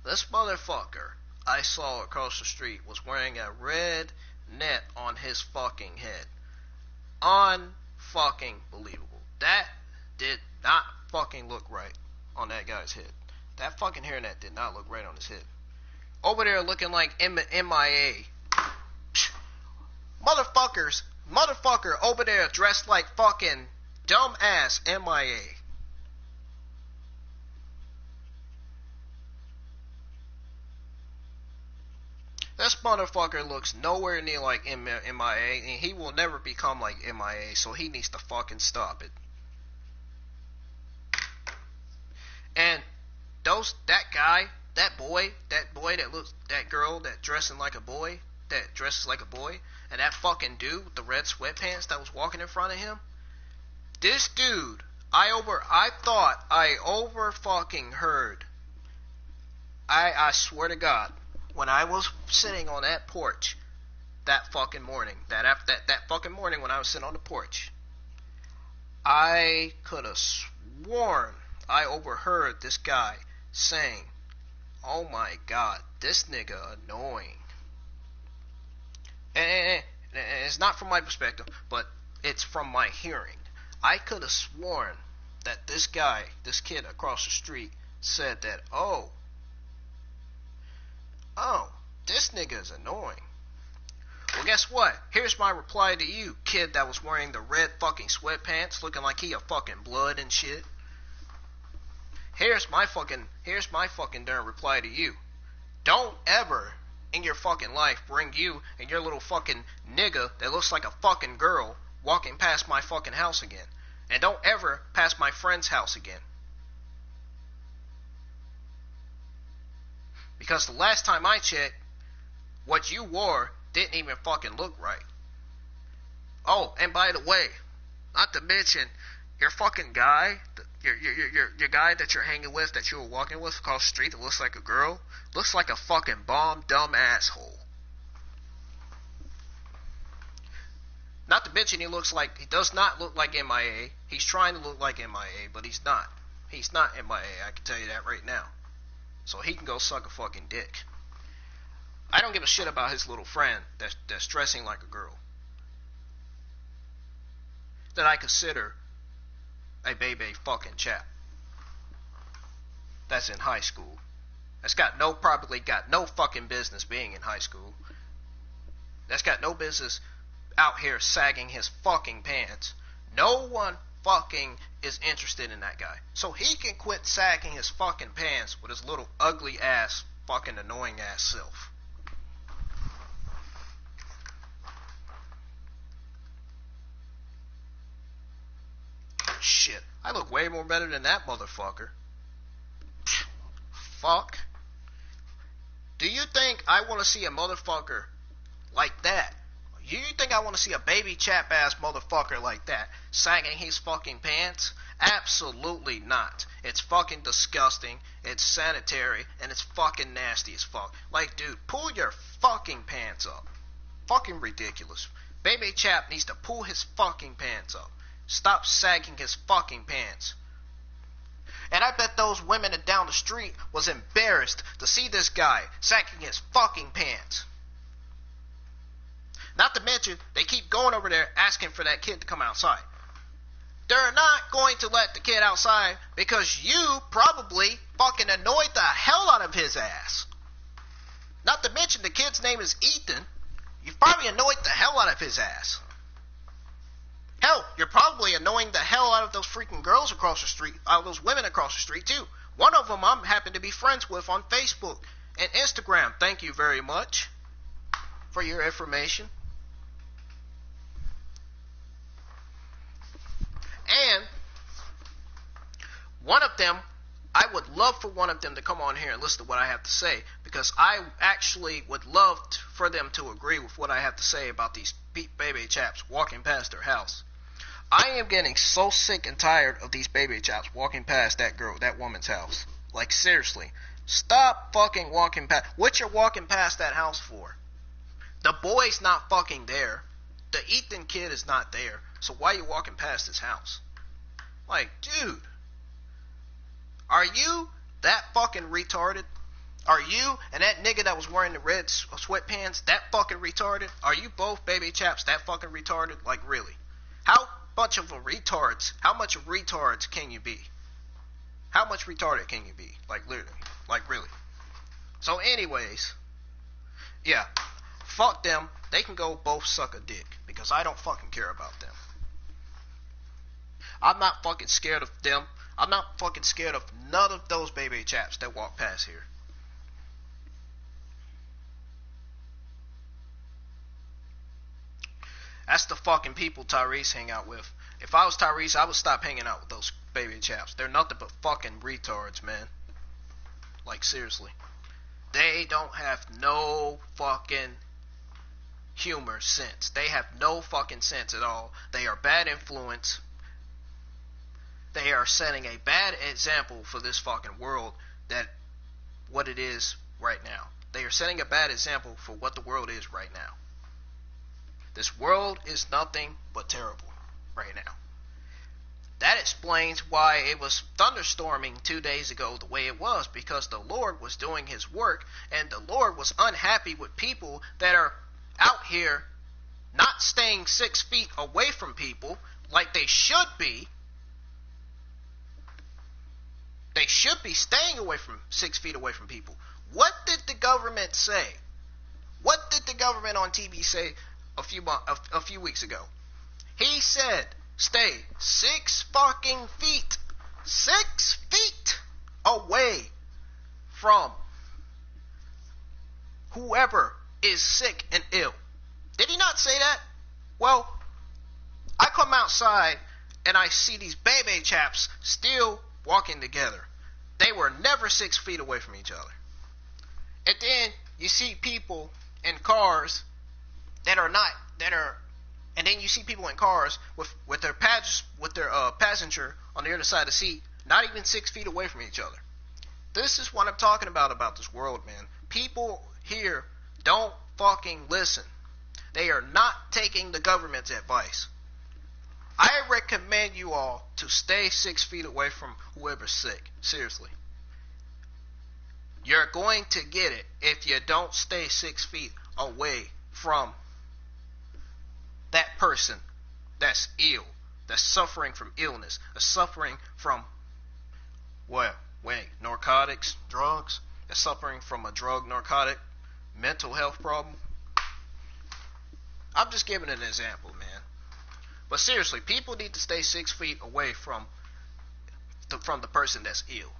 This motherfucker I saw across the street was wearing a red net on his fucking head. Unfucking believable. That did not fucking look right on that guy's head. That fucking hairnet did not look right on his head. Over there looking like MIA. Motherfucker over there dressed like fucking dumbass MIA. This motherfucker looks nowhere near like MIA, and he will never become like MIA, so he needs to fucking stop it. And that girl that dressing like a boy, that dresses like a boy, and that fucking dude with the red sweatpants that was walking in front of him, this dude, I thought I over fucking heard. I swear to God, when I was sitting on that porch that fucking morning, that fucking morning when I was sitting on the porch, I could have sworn I overheard this guy saying, "Oh my God, this nigga annoying." And it's not from my perspective, but it's from my hearing. I could have sworn that this kid across the street said that, oh, this nigga is annoying. Well, guess what? Here's my reply to you, kid that was wearing the red fucking sweatpants, looking like he a fucking blood and shit. Here's my fucking darn reply to you. Don't ever in your fucking life bring you and your little fucking nigga that looks like a fucking girl walking past my fucking house again. And don't ever pass my friend's house again. Because the last time I checked, what you wore didn't even fucking look right. Oh, and by the way, not to mention, your fucking guy, your guy that you're hanging with, that you were walking with across the street that looks like a girl, looks like a fucking bomb dumb asshole. Not to mention he does not look like MIA. He's trying to look like MIA, but he's not. He's not MIA, I can tell you that right now. So he can go suck a fucking dick. I don't give a shit about his little friend that's dressing like a girl. That I consider a baby fucking chap. That's in high school. That's probably got no fucking business being in high school. That's got no business out here sagging his fucking pants. No one fucking is interested in that guy. So he can quit sagging his fucking pants with his little ugly ass, fucking annoying ass self. Shit, I look way more better than that motherfucker. Fuck. Do you think I want to see a motherfucker like that? You think I want to see a baby chap ass motherfucker like that sagging his fucking pants? Absolutely not. It's fucking disgusting, it's sanitary, and it's fucking nasty as fuck. Like, dude, pull your fucking pants up. Fucking ridiculous. Baby chap needs to pull his fucking pants up. Stop sagging his fucking pants. And I bet those women down the street was embarrassed to see this guy sagging his fucking pants. Not to mention, they keep going over there asking for that kid to come outside. They're not going to let the kid outside because you probably fucking annoyed the hell out of his ass. Not to mention, the kid's name is Ethan. You probably annoyed the hell out of his ass. Hell, you're probably annoying the hell out of those freaking girls across the street, out of those women across the street too. One of them I happen to be friends with on Facebook and Instagram. Thank you very much for your information. And one of them, I would love for one of them to come on here and listen to what I have to say, because I actually would love for them to agree with what I have to say about these baby chaps walking past their house. I am getting so sick and tired of these baby chaps walking past that woman's house. Like, seriously, stop fucking walking past. What you're walking past that house for? The boy's not fucking there. The Ethan kid is not there. So why are you walking past his house? Like, dude, are you that fucking retarded? Are you and that nigga that was wearing the red sweatpants that fucking retarded? Are you both baby chaps that fucking retarded? Like, really? How much of retards can you be? How much retarded can you be? Like, literally. Like, really. So anyways, yeah, fuck them. They can go both suck a dick, because I don't fucking care about them. I'm not fucking scared of them. I'm not fucking scared of none of those baby chaps that walk past here. That's the fucking people Tyrese hang out with. If I was Tyrese, I would stop hanging out with those baby chaps. They're nothing but fucking retards, man. Like, seriously. They don't have no fucking humor sense. They have no fucking sense at all. They are bad influence. They are setting a bad example for this fucking world, that what it is right now. They are setting a bad example for what the world is right now. This world is nothing but terrible right now. That explains why it was thunderstorming 2 days ago the way it was, because the Lord was doing his work, and the Lord was unhappy with people that are out here not staying 6 feet away from people like they should be. They should be staying away from 6 feet away from people. What did the government say? What did the government on TV say a few weeks ago? He said, stay 6 fucking feet. 6 feet away from whoever is sick and ill. Did he not say that? Well, I come outside and I see these baby chaps still walking together. They were never 6 feet away from each other. And then you see people in cars and then you see people in cars with their passenger on the other side of the seat, not even 6 feet away from each other. This is what I'm talking about this world, man. People here don't fucking listen. They are not taking the government's advice. I recommend you all to stay 6 feet away from whoever's sick. Seriously. You're going to get it if you don't stay 6 feet away from that person that's ill, that's suffering from illness, that's suffering from, narcotics, drugs, that's suffering from a drug, narcotic, mental health problem. I'm just giving an example, man. But seriously, people need to stay 6 feet away from the person that's ill.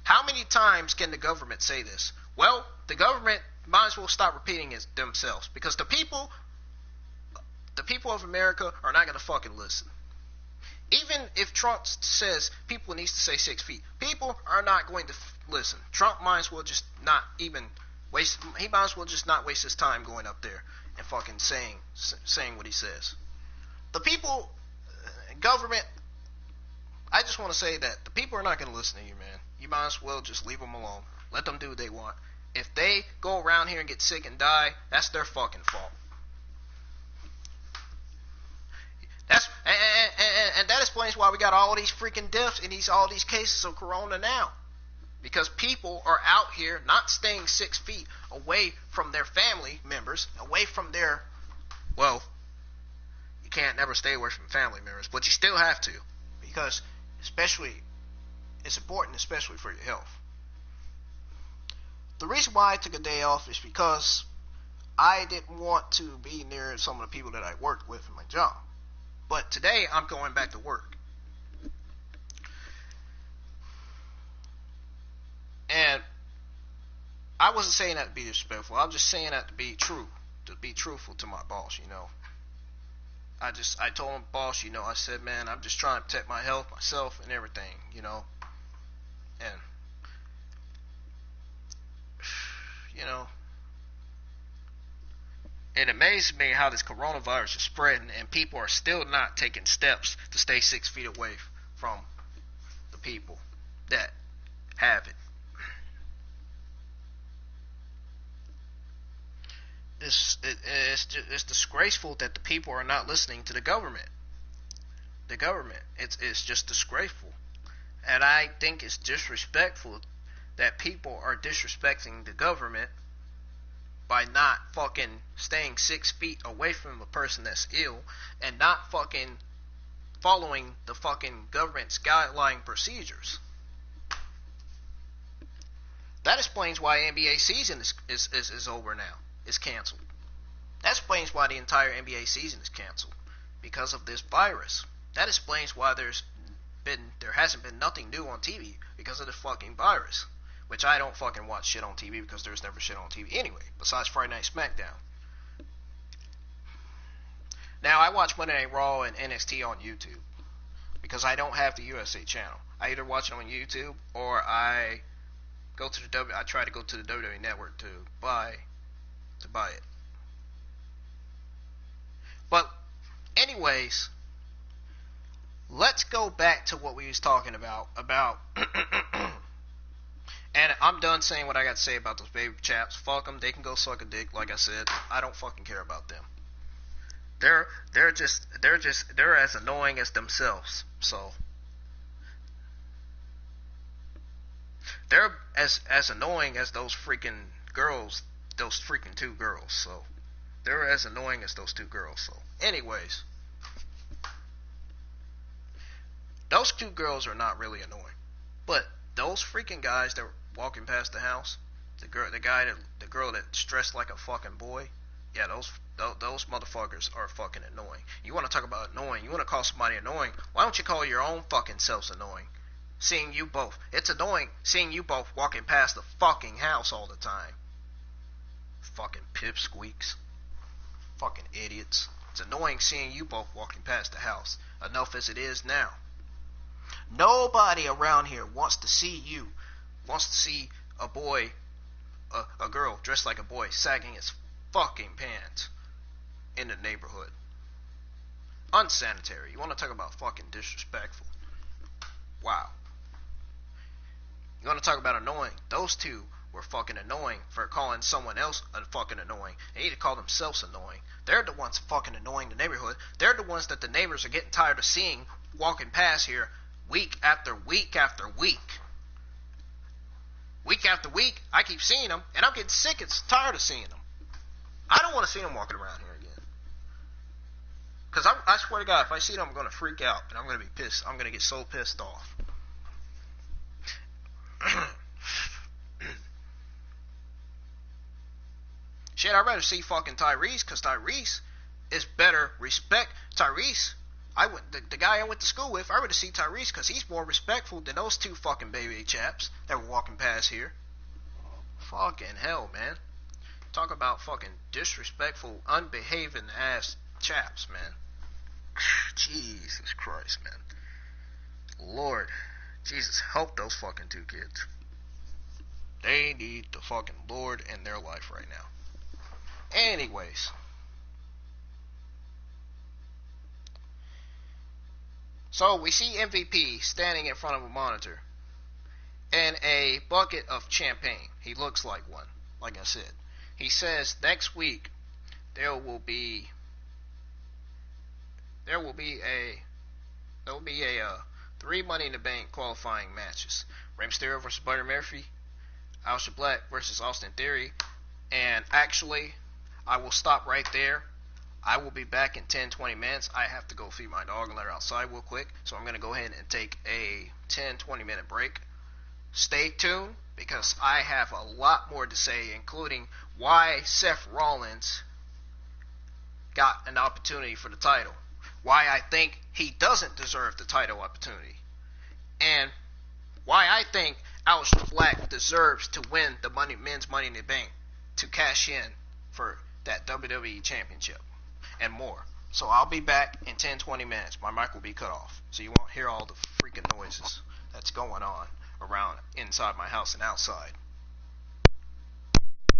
How many times can the government say this? Well, the government might as well stop repeating it themselves, because the people of America are not going to fucking listen. Even if Trump says people needs to stay 6 feet, people are not going to listen. Trump might as well just not even waste. He might as well just not waste his time going up there and fucking saying what he says. The people, government, I just want to say that the people are not going to listen to you, man. You might as well just leave them alone. Let them do what they want. If they go around here and get sick and die, that's their fucking fault. And that explains why we got all these freaking deaths and all these cases of corona now. Because people are out here not staying 6 feet away from their family members, away from their, well, you can't never stay away from family members, but you still have to, because it's important, especially for your health. The reason why I took a day off is because I didn't want to be near some of the people that I worked with in my job. But today I'm going back to work. And I wasn't saying that to be disrespectful. I'm just saying that to be true, to be truthful to my boss, you know. I told my boss, you know, I said, man, I'm just trying to protect my health, myself, and everything, you know. And, you know, it amazes me how this coronavirus is spreading and people are still not taking steps to stay 6 feet away from the people that have it. It's disgraceful that the people are not listening to the government. The government. It's just disgraceful. And I think it's disrespectful that people are disrespecting the government by not fucking staying 6 feet away from a person that's ill and not fucking following the fucking government's guideline procedures. That explains why NBA season is over now. It's canceled. That explains why the entire NBA season is canceled. Because of this virus. That explains why there hasn't been nothing new on TV because of the fucking virus. Which I don't fucking watch shit on TV because there's never shit on TV anyway, besides Friday Night SmackDown. Now, I watch Monday Night Raw and NXT on YouTube because I don't have the USA channel. I either watch it on YouTube or I try to go to the WWE Network to buy it. But anyways, let's go back to what we was talking about and I'm done saying what I got to say about those baby chaps. Fuck them. They can go suck a dick. Like I said, I don't fucking care about them. They're as annoying as themselves. So they're as annoying as those freaking girls. Those freaking two girls. So they're as annoying as those two girls. So anyways, those two girls are not really annoying, but those freaking guys that were walking past the house, the girl that's dressed like a fucking boy, yeah, those motherfuckers are fucking annoying. You want to talk about annoying? You want to call somebody annoying? Why don't you call your own fucking selves annoying? Seeing you both, it's annoying seeing you both walking past the fucking house all the time. Fucking pipsqueaks, fucking idiots. It's annoying seeing you both walking past the house. Enough as it is now. Nobody around here wants to see a boy, a girl dressed like a boy sagging his fucking pants in the neighborhood. Unsanitary. You want to talk about fucking disrespectful? Wow. You want to talk about annoying? Those two were fucking annoying for calling someone else fucking annoying. They need to call themselves annoying. They're the ones fucking annoying the neighborhood. They're the ones that the neighbors are getting tired of seeing walking past here week after week after week. Week after week, I keep seeing them, and I'm getting sick and tired of seeing them. I don't want to see them walking around here again. Because I swear to God, if I see them, I'm going to freak out, and I'm going to be pissed. I'm going to get so pissed off. Shit, I'd rather see fucking Tyrese, because Tyrese is better respect. Tyrese, the guy I went to school with, I would see Tyrese because he's more respectful than those two fucking baby chaps that were walking past here. Fucking hell, man. Talk about fucking disrespectful, unbehaving ass chaps, man. Jesus Christ, man. Lord, Jesus, help those fucking two kids. They need the fucking Lord in their life right now. Anyways. So we see MVP standing in front of a monitor and a bucket of champagne. He looks like one, like I said. He says next week there will be a 3 Money in the Bank qualifying matches. Rey Mysterio versus Buddy Murphy, Aleister Black versus Austin Theory, and actually I will stop right there. I will be back in 10-20 minutes. I have to go feed my dog and let her outside real quick. So I'm going to go ahead and take a 10-20 minute break. Stay tuned because I have a lot more to say, including why Seth Rollins got an opportunity for the title. Why I think he doesn't deserve the title opportunity. And why I think Aleister Black deserves to win the men's Money in the Bank to cash in for that WWE Championship. And more. So I'll be back in 10-20 minutes. My mic will be cut off, so you won't hear all the freaking noises that's going on around inside my house and outside.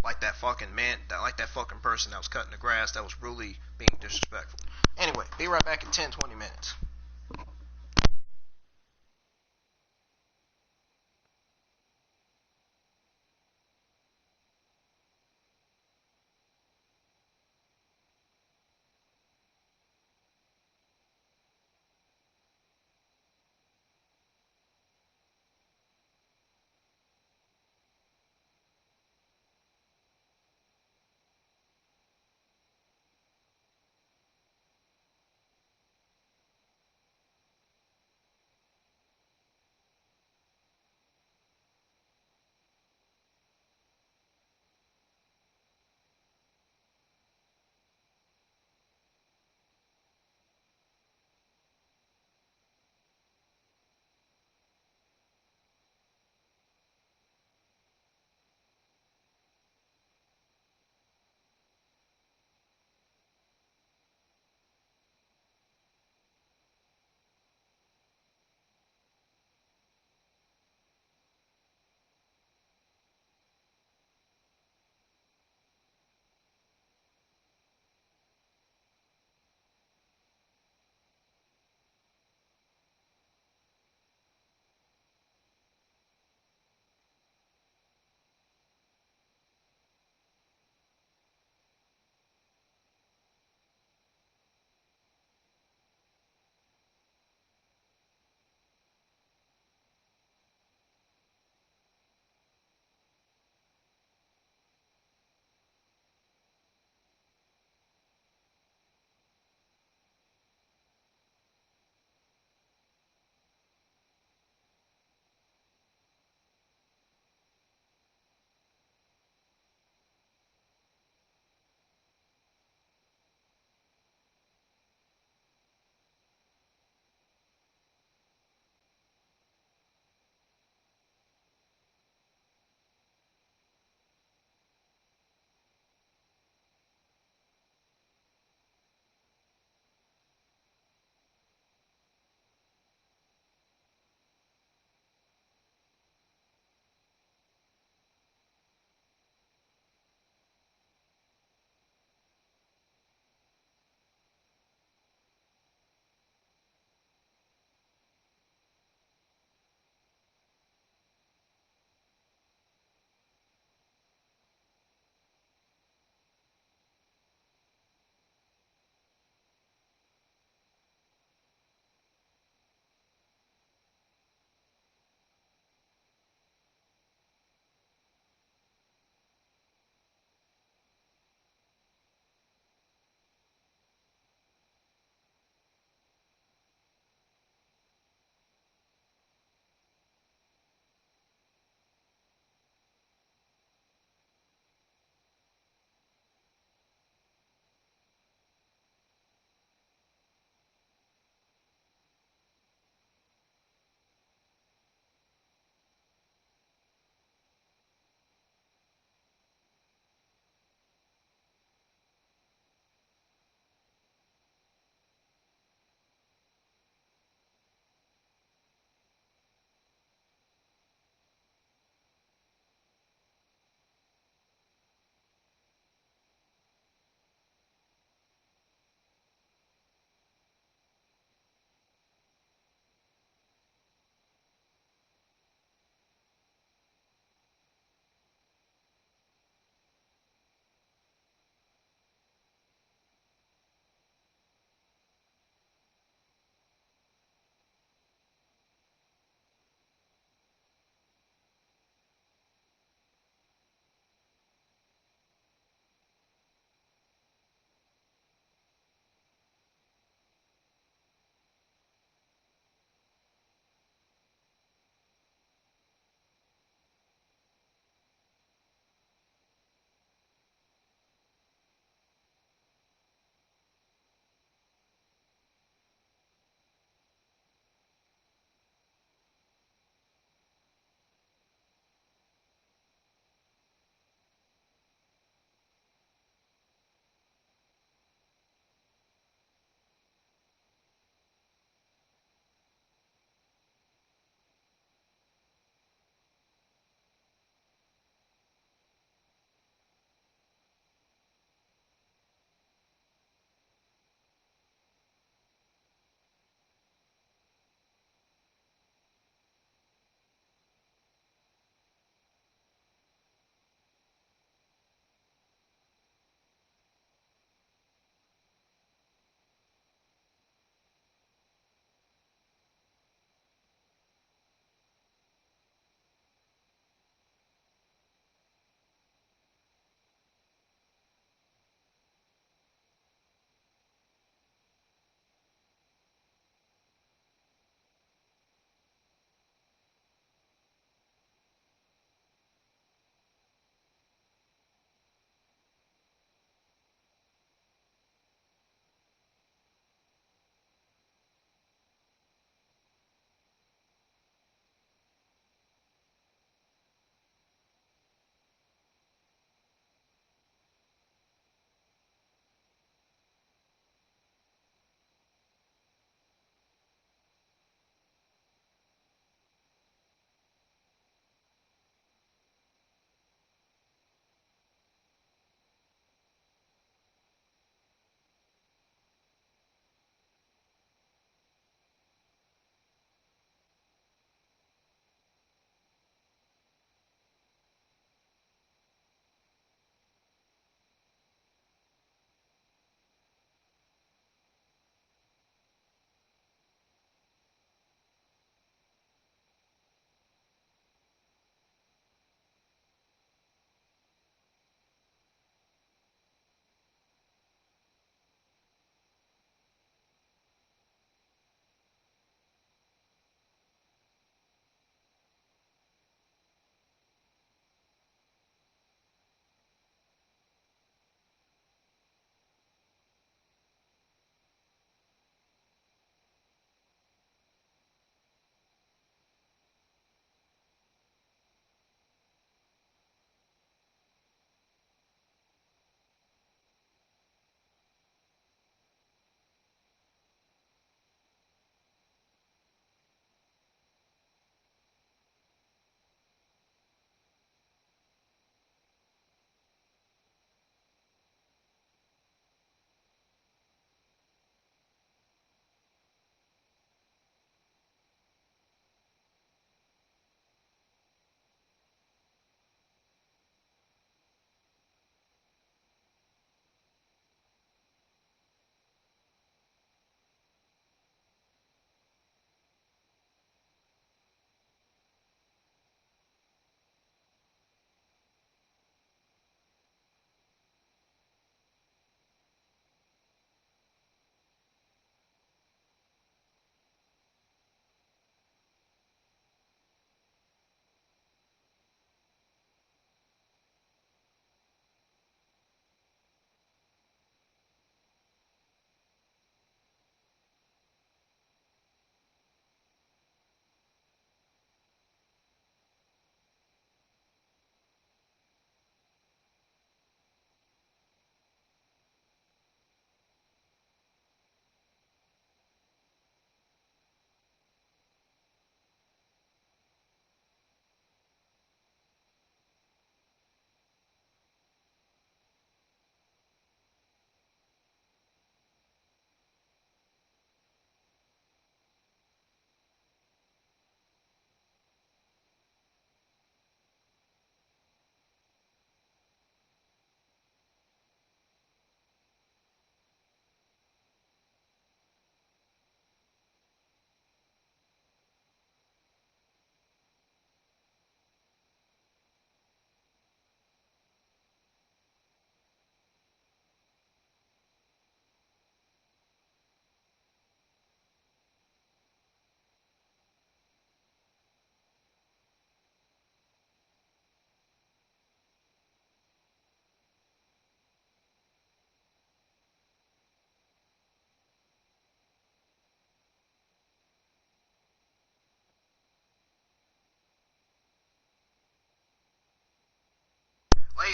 Like that fucking person that was cutting the grass that was really being disrespectful. Anyway, be right back in 10-20 minutes.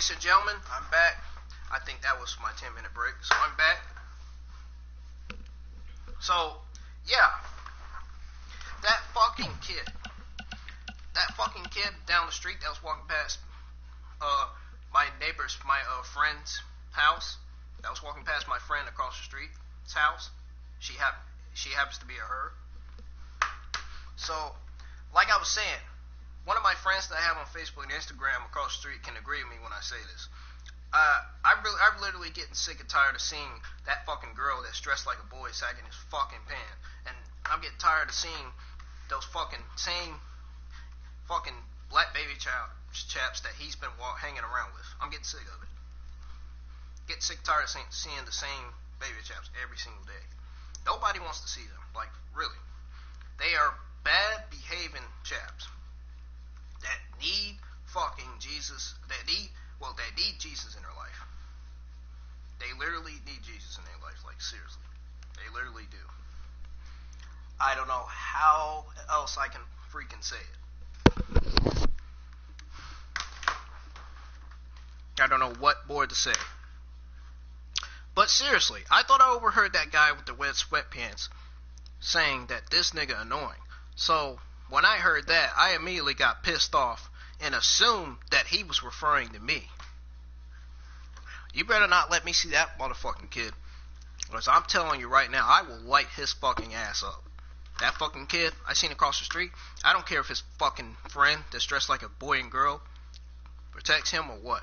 ladies and gentlemen, I'm back. I think that was my 10-minute break, so I'm back. So, yeah, that fucking kid down the street that was walking past my friend's house, that was walking past my friend across the street's house. She happens to be a her. So, like I was saying, one of my friends that I have on Facebook and Instagram across the street can agree with me when I say this. I'm literally getting sick and tired of seeing that fucking girl that's dressed like a boy sagging his fucking pants. And I'm getting tired of seeing those fucking same fucking black baby chaps that he's been hanging around with. I'm getting sick of it. Getting sick and tired of seeing the same baby chaps every single day. Nobody wants to see them. Like, really. They are bad behaving chaps that need fucking Jesus. That need Jesus in their life. They literally need Jesus in their life. Like, seriously. They literally do. I don't know how else I can freaking say it. I don't know what more to say. But seriously, I thought I overheard that guy with the red sweatpants saying that this nigga annoying. So, when I heard that, I immediately got pissed off and assumed that he was referring to me. You better not let me see that motherfucking kid. Because I'm telling you right now, I will light his fucking ass up. That fucking kid I seen across the street, I don't care if his fucking friend that's dressed like a boy and girl protects him or what.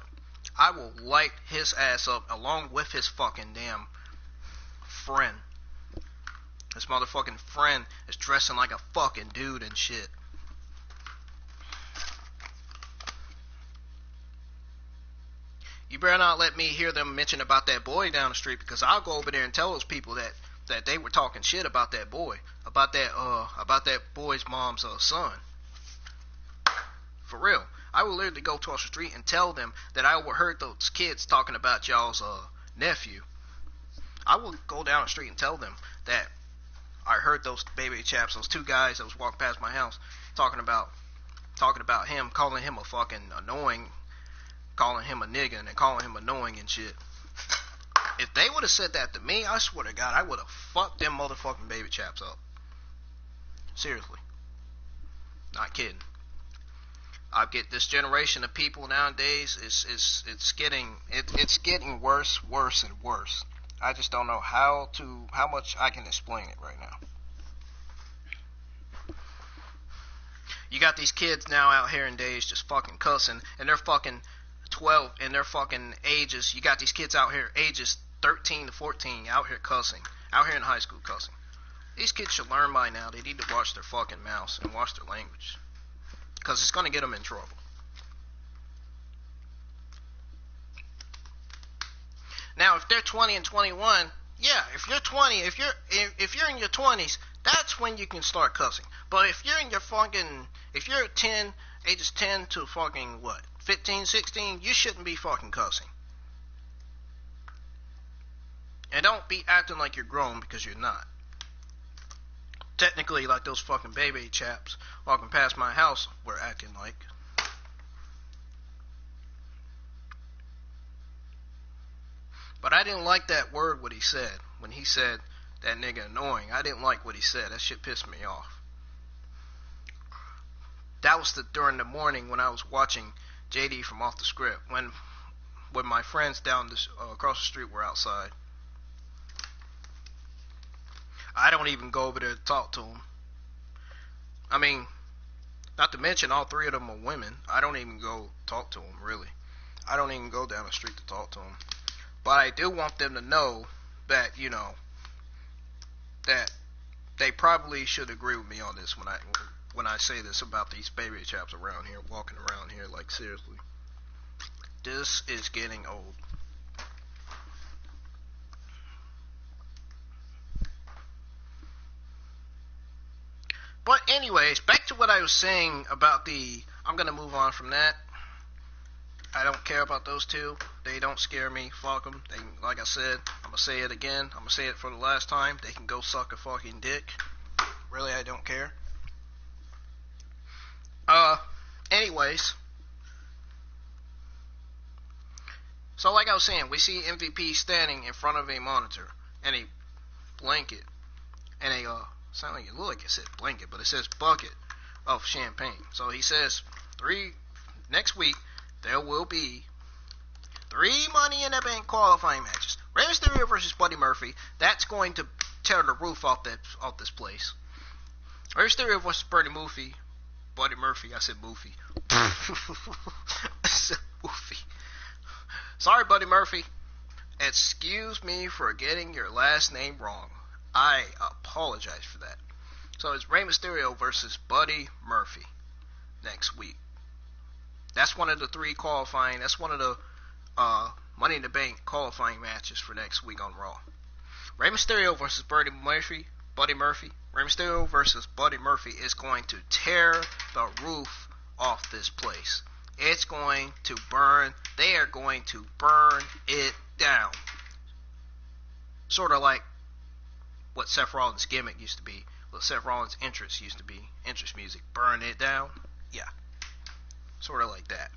I will light his ass up along with his fucking damn friend. This motherfucking friend is dressing like a fucking dude and shit. You better not let me hear them mention about that boy down the street, because I'll go over there and tell those people that they were talking shit about that boy, about that boy's mom's son. For real. I will literally go across the street and tell them that I overheard those kids talking about y'all's nephew. I will go down the street and tell them that I heard those baby chaps, those two guys that was walking past my house, talking about him, calling him a fucking annoying, calling him a nigga, and calling him annoying and shit. If they would have said that to me, I swear to God, I would have fucked them motherfucking baby chaps up. Seriously. Not kidding. I get this generation of people nowadays, it's getting worse and worse. I just don't know how much I can explain it right now. You got these kids now out here in days just fucking cussing, and they're fucking 12, and they're fucking ages. You got these kids out here ages 13 to 14 out here cussing, out here in high school cussing. These kids should learn by now. They need to watch their fucking mouths and watch their language, because it's going to get them in trouble. Now, if they're 20 and 21, yeah, if you're 20, if you're in your 20s, that's when you can start cussing. But if you're in your if you're 10, ages 10 to fucking 15, 16, you shouldn't be fucking cussing. And don't be acting like you're grown, because you're not. Technically, like those fucking baby chaps walking past my house were acting like. But I didn't like that word, what he said. When he said that nigga annoying, I didn't like what he said. That shit pissed me off. That was during the morning when I was watching JD from Off the Script. When my friends down across the street were outside. I don't even go over there to talk to them. I mean, not to mention all three of them are women. I don't even go talk to them, really. I don't even go down the street to talk to them. But I do want them to know that, that they probably should agree with me on this when I say this about these baby chaps around here, walking around here, like, seriously. This is getting old. But anyways, back to what I was saying about I'm going to move on from that. I don't care about those two. They don't scare me. Fuck them. Like I said, I'm going to say it again. I'm going to say it for the last time. They can go suck a fucking dick. Really, I don't care. Anyways. So like I was saying, we see MVP standing in front of a monitor and a blanket and a sound like it look like it said blanket, but it says bucket of champagne. So he says next week there will be 3 Money in the Bank qualifying matches. Rey Mysterio versus Buddy Murphy. That's going to tear the roof off this place. Rey Mysterio versus Buddy Murphy. I said Murphy. I said Murphy. Sorry, Buddy Murphy. Excuse me for getting your last name wrong. I apologize for that. So it's Rey Mysterio versus Buddy Murphy next week. That's one of the 3 qualifying. That's one of the Money in the Bank qualifying matches for next week on Raw. Rey Mysterio versus Buddy Murphy. Rey Mysterio versus Buddy Murphy is going to tear the roof off this place. It's going to burn. They are going to burn it down. Sort of like what Seth Rollins' gimmick used to be. What Seth Rollins' entrance used to be. Entrance music. Burn it down. Yeah. Sort of like that.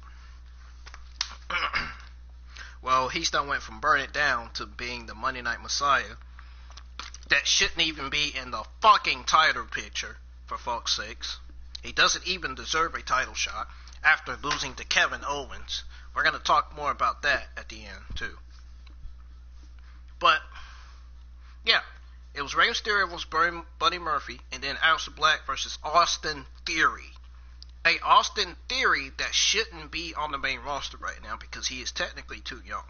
Well, he still went from burn it down to being the Monday Night Messiah. That shouldn't even be in the fucking title picture, for fuck's sakes. He doesn't even deserve a title shot after losing to Kevin Owens. We're going to talk more about that at the end, too. But, yeah, it was Rey Mysterio versus Buddy Murphy, and then Aleister Black versus Austin Theory. A Austin Theory that shouldn't be on the main roster right now because he is technically too young.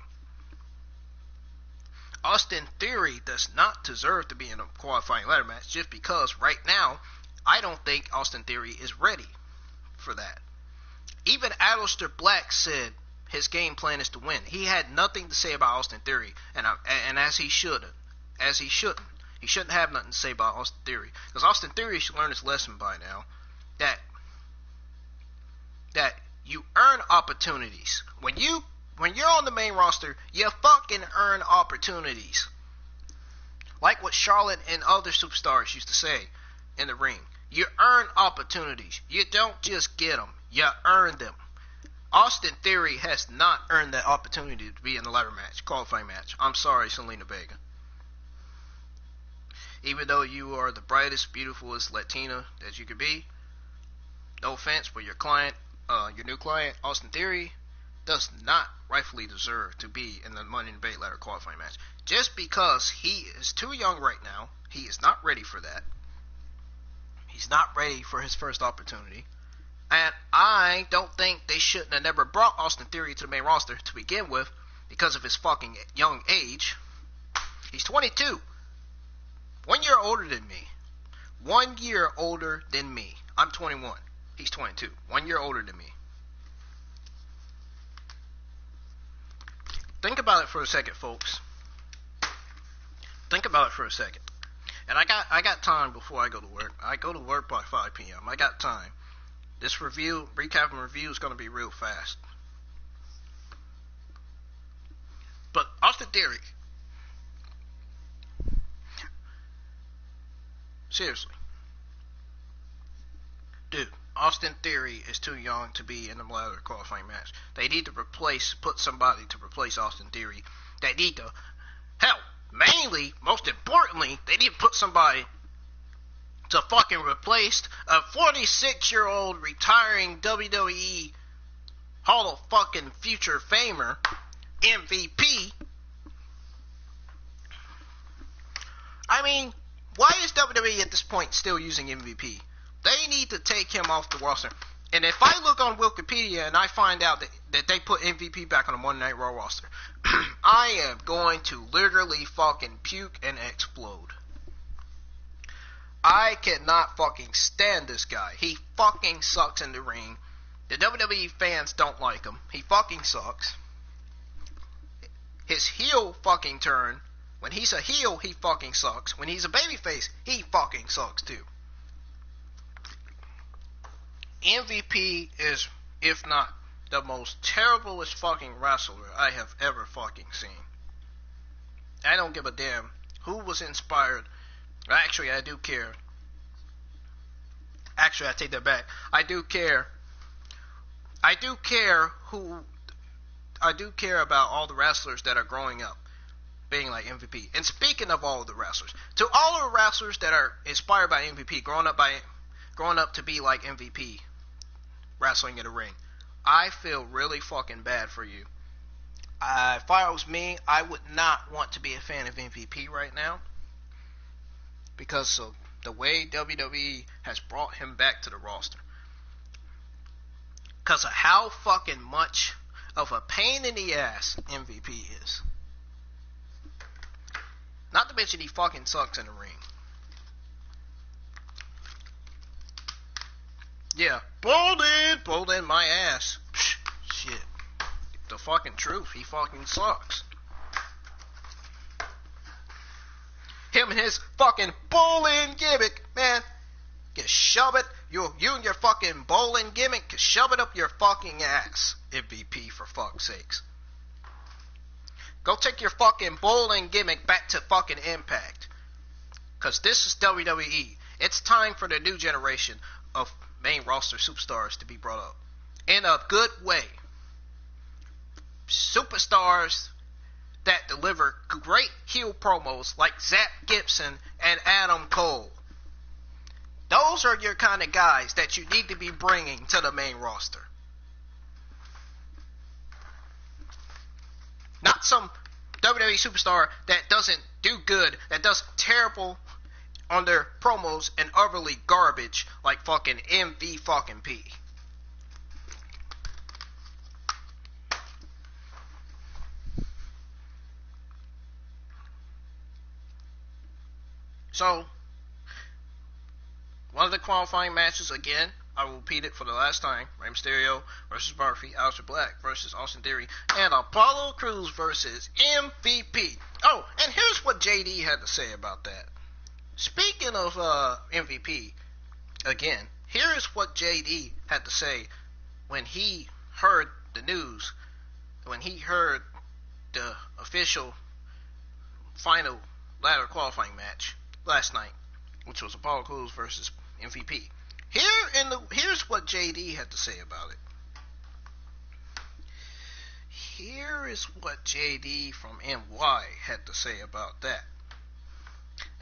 Austin Theory does not deserve to be in a qualifying ladder match just because right now I don't think Austin Theory is ready for that. Even Aleister Black said his game plan is to win. He had nothing to say about Austin Theory, and as he shouldn't. He shouldn't have nothing to say about Austin Theory because Austin Theory should learn his lesson by now that you earn opportunities. When you're on the main roster, you fucking earn opportunities. Like what Charlotte and other superstars used to say in the ring. You earn opportunities. You don't just get them. You earn them. Austin Theory has not earned that opportunity to be in the ladder match, qualifying match. I'm sorry, Selena Vega. Even though you are the brightest, beautifulest Latina that you could be, no offense, but your new client, Austin Theory, does not rightfully deserve to be in the Money in the Bank ladder qualifying match. Just because he is too young right now, he is not ready for that. He's not ready for his first opportunity. And I don't think they shouldn't have never brought Austin Theory to the main roster to begin with because of his fucking young age. He's 22. 1 year older than me. 1 year older than me. I'm 21. He's 22. 1 year older than me. Think about it for a second, folks. Think about it for a second. And I got time before I go to work. I go to work by 5 p.m. I got time. This recap and review is going to be real fast. But Austin Theory. Seriously. Dude, Austin Theory is too young to be in the ladder qualifying match. They need to put somebody to replace Austin Theory. They need to, most importantly, they need to put somebody to fucking replace a 46-year-old retiring WWE Hall of fucking Future Famer, MVP. I mean, why is WWE at this point still using MVP? They need to take him off the roster. And if I look on Wikipedia and I find out that they put MVP back on the Monday Night Raw roster, I am going to literally fucking puke and explode. I cannot fucking stand this guy. He fucking sucks in the ring. The WWE fans don't like him. He fucking sucks. His heel fucking turn. When he's a heel, he fucking sucks. When he's a babyface, he fucking sucks too. MVP is, if not the most terriblest fucking wrestler I have ever fucking seen. I don't give a damn who was inspired. Actually, I do care. Actually, I take that back. I do care who do care about all the wrestlers that are growing up being like MVP. And speaking of all of the wrestlers, to all of the wrestlers that are inspired by MVP, growing up to be like MVP, wrestling in the ring, I feel really fucking bad for you. If I was me, I would not want to be a fan of MVP right now because of the way WWE has brought him back to the roster. Because of how fucking much of a pain in the ass MVP is. Not to mention he fucking sucks in the ring. Yeah, pulled in my ass. Shit. The fucking truth, he fucking sucks. Him and his fucking bowling gimmick, man. You shove it, you and your fucking bowling gimmick, you shove it up your fucking ass, MVP, for fuck's sakes. Go take your fucking bowling gimmick back to fucking Impact. Because this is WWE. It's time for the new generation of main roster superstars to be brought up. In a good way. Superstars that deliver great heel promos like Zach Gibson and Adam Cole. Those are your kind of guys that you need to be bringing to the main roster. Not some WWE superstar that doesn't do good, that does terrible on their promos and utterly garbage like fucking MVP. So, one of the qualifying matches, again, I will repeat it for the last time. Rey Mysterio versus Murphy, Aleister Black versus Austin Theory, and Apollo Crews versus MVP. Oh, and here's what JD had to say about that. Speaking of MVP, again, here is what JD had to say when he heard the news, when he heard the official final ladder qualifying match last night, which was Apollo Crews versus MVP. Here's what JD had to say about it. Here is what JD from NY had to say about that.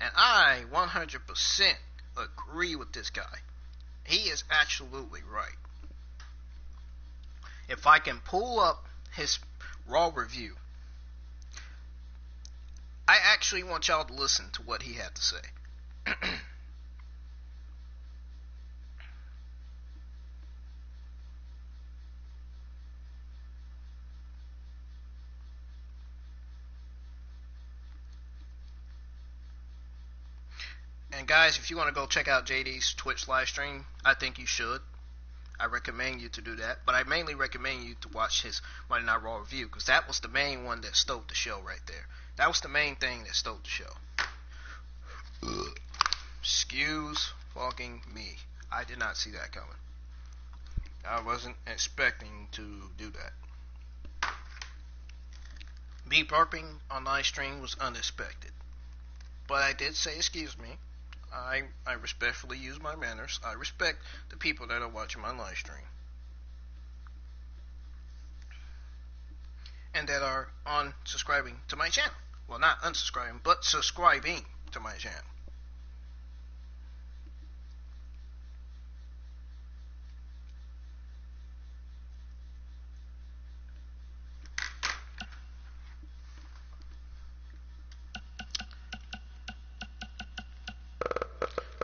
And I 100% agree with this guy. He is absolutely right. If I can pull up his Raw review, I actually want y'all to listen to what he had to say. And guys, if you want to go check out JD's Twitch live stream, I think you should. I recommend you to do that. But I mainly recommend you to watch his Monday Night Raw review, because that was the main one that stole the show right there. That was the main thing that stole the show. Excuse fucking me. I did not see that coming. I wasn't expecting to do that. Me burping on live stream was unexpected. But I did say excuse me. I respectfully use my manners. I respect the people that are watching my live stream. And that are unsubscribing to my channel. Well, not unsubscribing, but subscribing to my channel.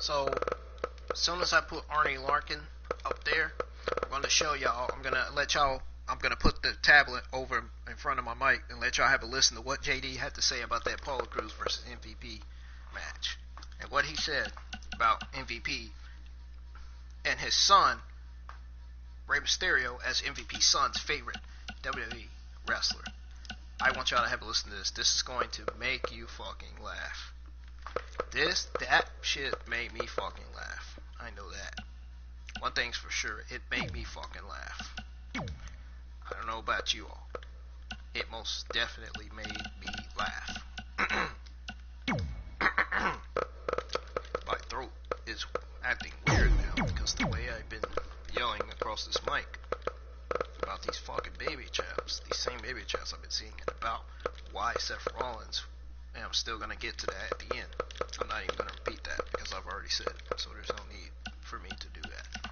So, as soon as I put Arnie Larkin up there, I'm going to show y'all, I'm going to put the tablet over in front of my mic and let y'all have a listen to what JD had to say about that Apollo Crews versus MVP match. And what he said about MVP and his son, Rey Mysterio, as MVP's son's favorite WWE wrestler. I want y'all to have a listen to this. This is going to make you fucking laugh. That shit made me fucking laugh. I know that. One thing's for sure, it made me fucking laugh. I don't know about you all. It most definitely made me laugh. My throat is acting weird now because the way I've been yelling across this mic about these fucking baby chaps. These same baby I'm still going to get to that at the end. I'm not even going to repeat that because I've already said it. So there's no need for me to do that.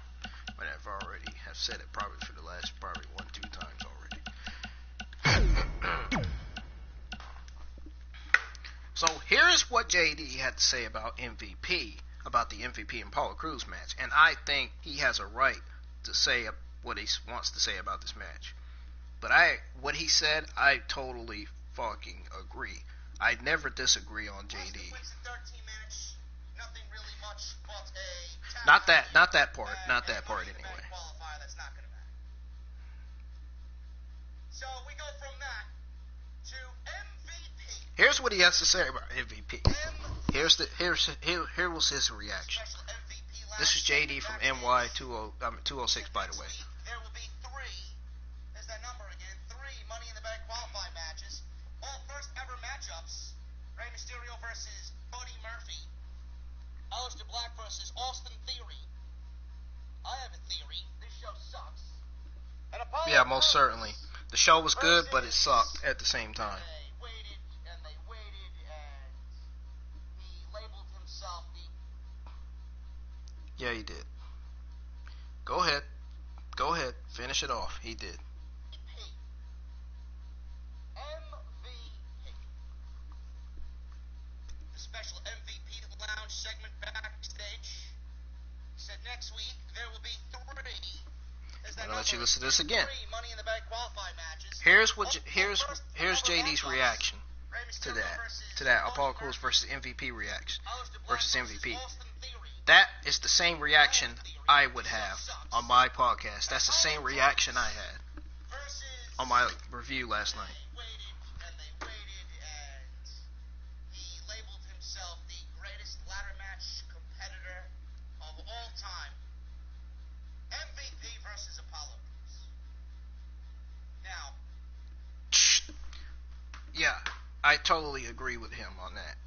When I've already have said it probably for the last 1-2 times already. So here's what JD had to say about MVP, about the MVP and Apollo Cruz match. And I think he has a right to say what he wants to say about this match. But what he said, I totally fucking agree. I never disagree on JD. Not that part anyway. So we go from that to MVP. Here's what he has to say about MVP. Here was his reaction. This is JD from NY 206, by the way. There will be 3. There's that number again. 3 Money in the Bank qualifying matches. All first ever matchups. Rey Mysterio versus Buddy Murphy. Aleister Black versus Austin Theory. I have a theory. This show sucks. Yeah, most certainly. The show was good, but it sucked at the same time. They waited, and he labeled himself the... Yeah, he did. Go ahead. Finish it off. He did. MVP. The special MVP Lounge segment backstage said next week there will be 3. I'm gonna let you listen to this again. 3 Money in the Bank qualifying matches. Here's JD's reaction to that Apollo Crews versus MVP reaction versus MVP. That is the same reaction I would have on my podcast. That's the same reaction I had on my review last night. They waited, and he labeled himself the greatest ladder match competitor of all time. MVP versus Apollo Crews. Now. Yeah, I totally agree with him on that.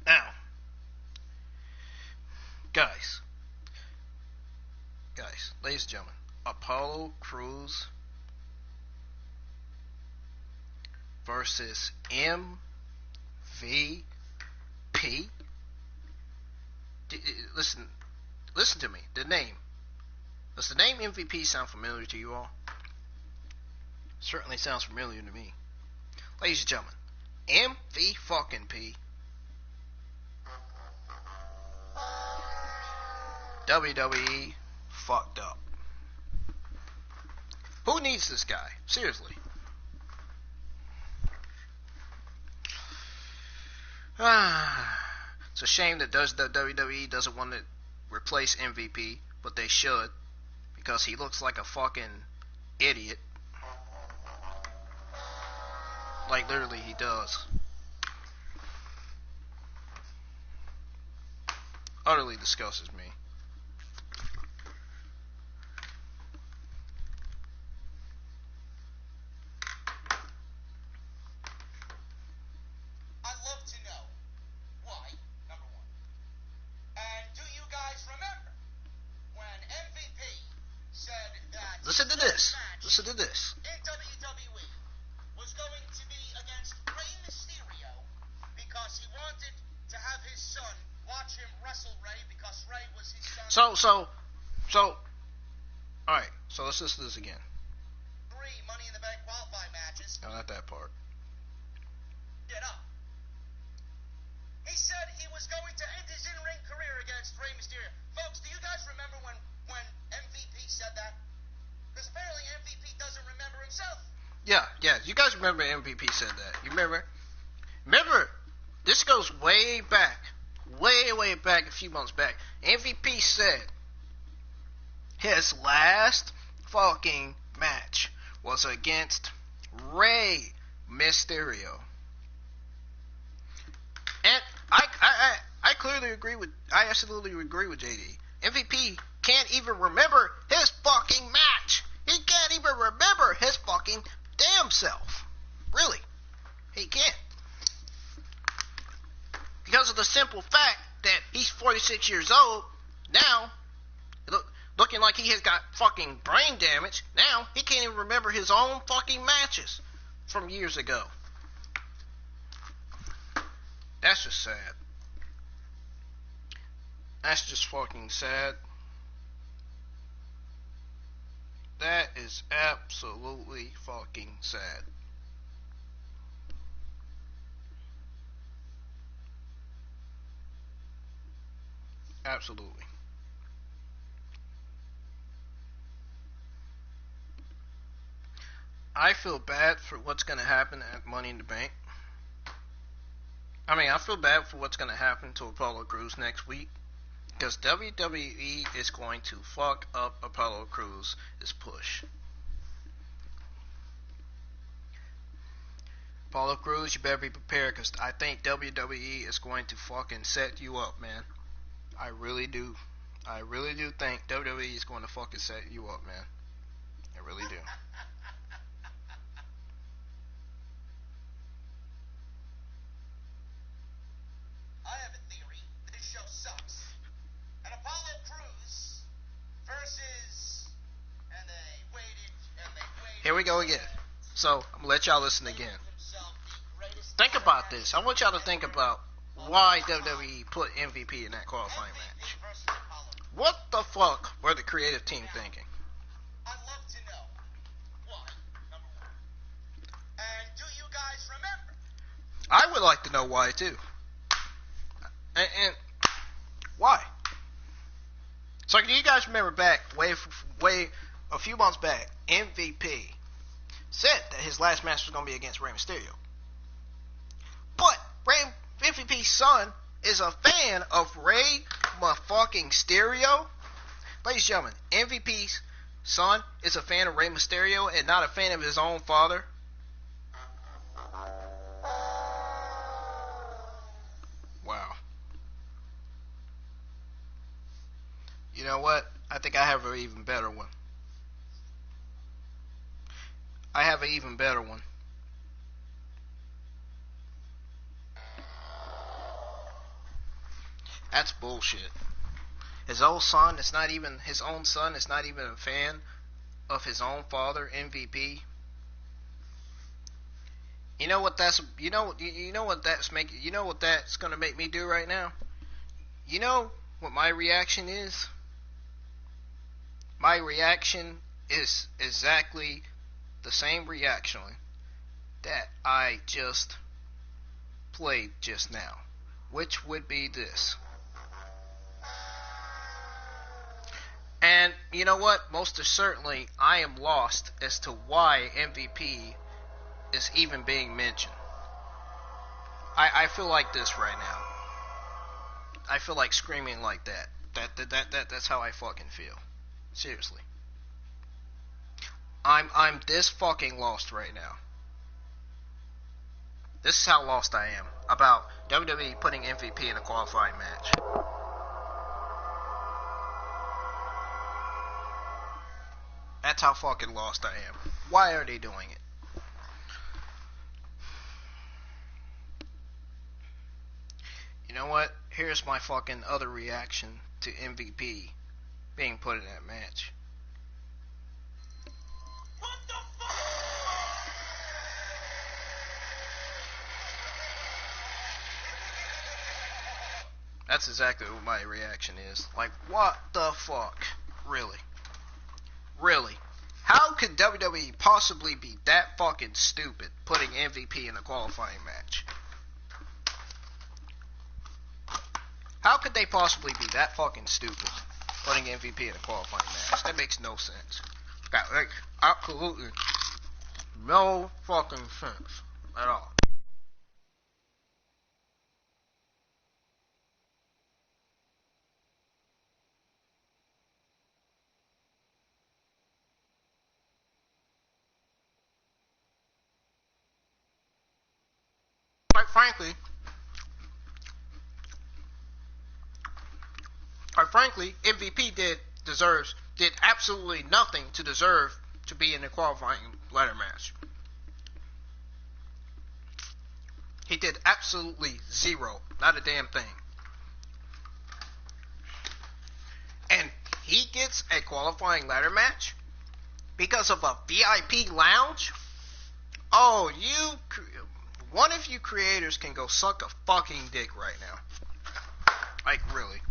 Now, guys, ladies and gentlemen, Apollo Crews versus MVP. Listen to me. The name. Does the name MVP sound familiar to you all? Certainly sounds familiar to me. Ladies and gentlemen, MVP. WWE fucked up. Who needs this guy? Seriously. It's a shame that WWE doesn't want to replace MVP, but they should, because he looks like a fucking idiot. Like, literally, he does. Utterly disgusts me. I'd love to know why, number 1. And do you guys remember when MVP said that Listen to this. Listen to this. in WWE was going to be against Rey Mysterio because he wanted to have his son watch him wrestle Rey because Rey was his son. Alright, so let's listen to this again. 3 Money in the Bank qualifying matches. No, not that part. Get up. He said he was going to end his in-ring career against Rey Mysterio. Folks, do you guys remember when MVP said that? Because apparently MVP doesn't remember himself. Yeah, you guys remember MVP said that. You remember? Remember, this goes way back, a few months back. MVP said his last fucking match was against Rey Mysterio. And I clearly agree with, I absolutely agree with JD. MVP can't even remember his fucking match. He can't even remember his fucking damn self. Really. He can't. Because of the simple fact that he's 46 years old now. Look looking like he has got fucking brain damage. Now, he can't even remember his own fucking matches from years ago. That's just sad. That's just fucking sad. That is absolutely fucking sad. Absolutely. I feel bad for what's going to happen at Money in the Bank. I mean, I feel bad for what's going to happen to Apollo Crews next week. Because WWE is going to fuck up Apollo Crews' push. Apollo Crews, you better be prepared, because I think WWE is going to fucking set you up, man. I really do. I really do think WWE is going to fucking set you up, man. I really do. I have a theory. This show sucks. And Apollo Crews versus... And they waited. Here we go again. So, I'm going to let y'all listen again. Think about this. I want y'all to think about why WWE put MVP in that qualifying match. What the fuck were the creative team thinking? I'd love to know why, number one. And do you guys remember? I would like to know why, too. And why? So, do you guys remember back, way a few months back, MVP said that his last match was going to be against Rey Mysterio. But MVP's son is a fan of Rey motherfucking Mysterio. Ladies and gentlemen, MVP's son is a fan of Rey Mysterio and not a fan of his own father. Wow. You know what? I think I have an even better one. I have an even better one. That's bullshit. His own son is not even his own son is not even a fan of his own father, MVP. You know what that's you know what that's gonna make me do right now? You know what my reaction is? My reaction is exactly the same reaction that I just played just now, which would be this. And you know what? Most certainly, I am lost as to why MVP is even being mentioned. I feel like this right now. I feel like screaming like that. That's how I fucking feel. Seriously. I'm this fucking lost right now. This is how lost I am about WWE putting MVP in a qualifying match. That's how fucking lost I am. Why are they doing it? You know what? Here's my fucking other reaction to MVP being put in that match. What the fuck? That's exactly what my reaction is. Like, what the fuck? Really? Really? How could WWE possibly be that fucking stupid putting MVP in a qualifying match? How could they possibly be that fucking stupid putting MVP in a qualifying match? That makes no sense. Got like absolutely no fucking sense at all. Quite frankly, MVP did absolutely nothing to deserve to be in the qualifying ladder match. He did absolutely zero, not a damn thing. And he gets a qualifying ladder match because of a VIP lounge, oh, one of you creators can go suck a fucking dick right now. Like, really.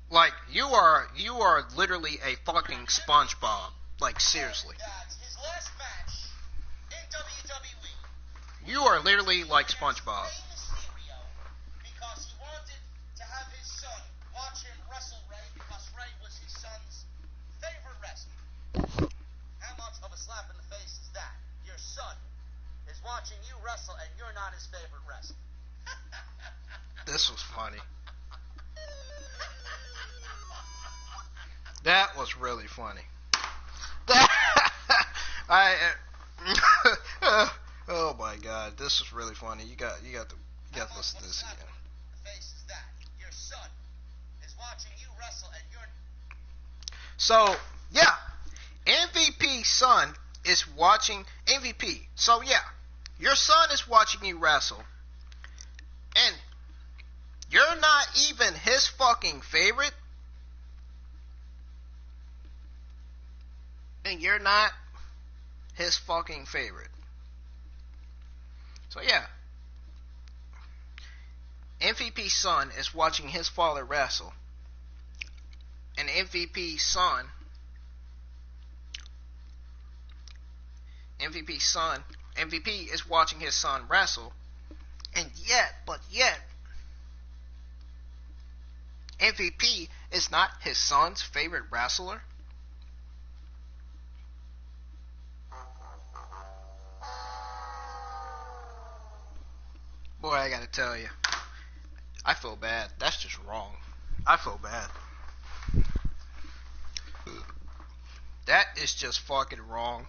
Like, you are literally a fucking SpongeBob. Like, seriously. His last match in WWE. You are literally like SpongeBob. Because he wanted to have his son watch him wrestle Ray, because Ray was his son's favorite wrestler. How much of a slap in the face is that? Your son is watching you wrestle and you're not his favorite wrestler. This was funny. That was really funny. Oh my god, this is really funny. You got to listen to this again. The face is that your son is watching you wrestle and you're. So yeah, MVP's son is watching MVP. So yeah, your son is watching you wrestle, and you're not even his fucking favorite. And you're not his fucking favorite. So yeah, MVP's son is watching his father wrestle, and MVP is watching his son wrestle, and yet, MVP is not his son's favorite wrestler. Boy, I gotta tell you, I feel bad. That's just wrong. I feel bad. That is just fucking wrong.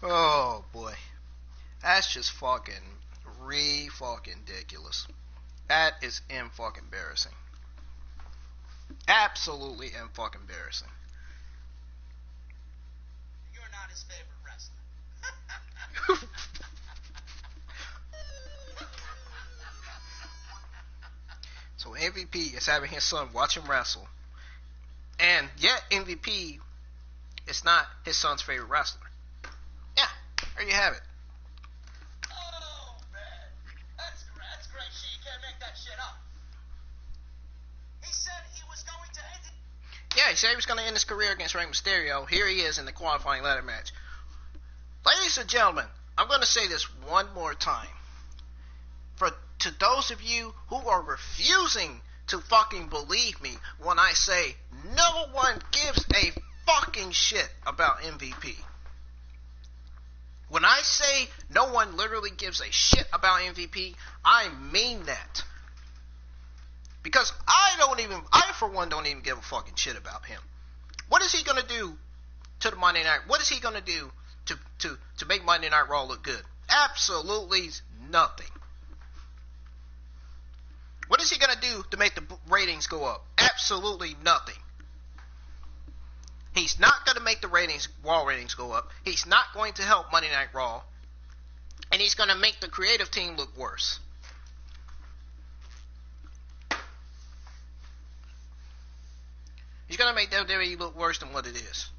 Oh boy, that's just fucking fucking ridiculous. That is fucking embarrassing. Absolutely fucking embarrassing. You're not his favorite wrestler. So MVP is having his son watch him wrestle, and yet MVP is not his son's favorite wrestler. Yeah, there you have it. Oh man, that's great shit. You can't make that shit up. He said he was going to end it. Yeah, he said he was going to end his career against Rey Mysterio. Here he is in the qualifying ladder match. Ladies and gentlemen, I'm going to say this one more time. To those of you who are refusing to fucking believe me when I say no one gives a fucking shit about MVP. When I say no one literally gives a shit about MVP, I mean that. Because I for one don't even give a fucking shit about him. What is he gonna do to the Monday Night? What is he gonna do to make Monday Night Raw look good? Absolutely nothing. What is he going to do to make the ratings go up? Absolutely nothing. He's not going to make the Raw ratings go up. He's not going to help Monday Night Raw. And he's going to make the creative team look worse. He's going to make WWE look worse than what it is.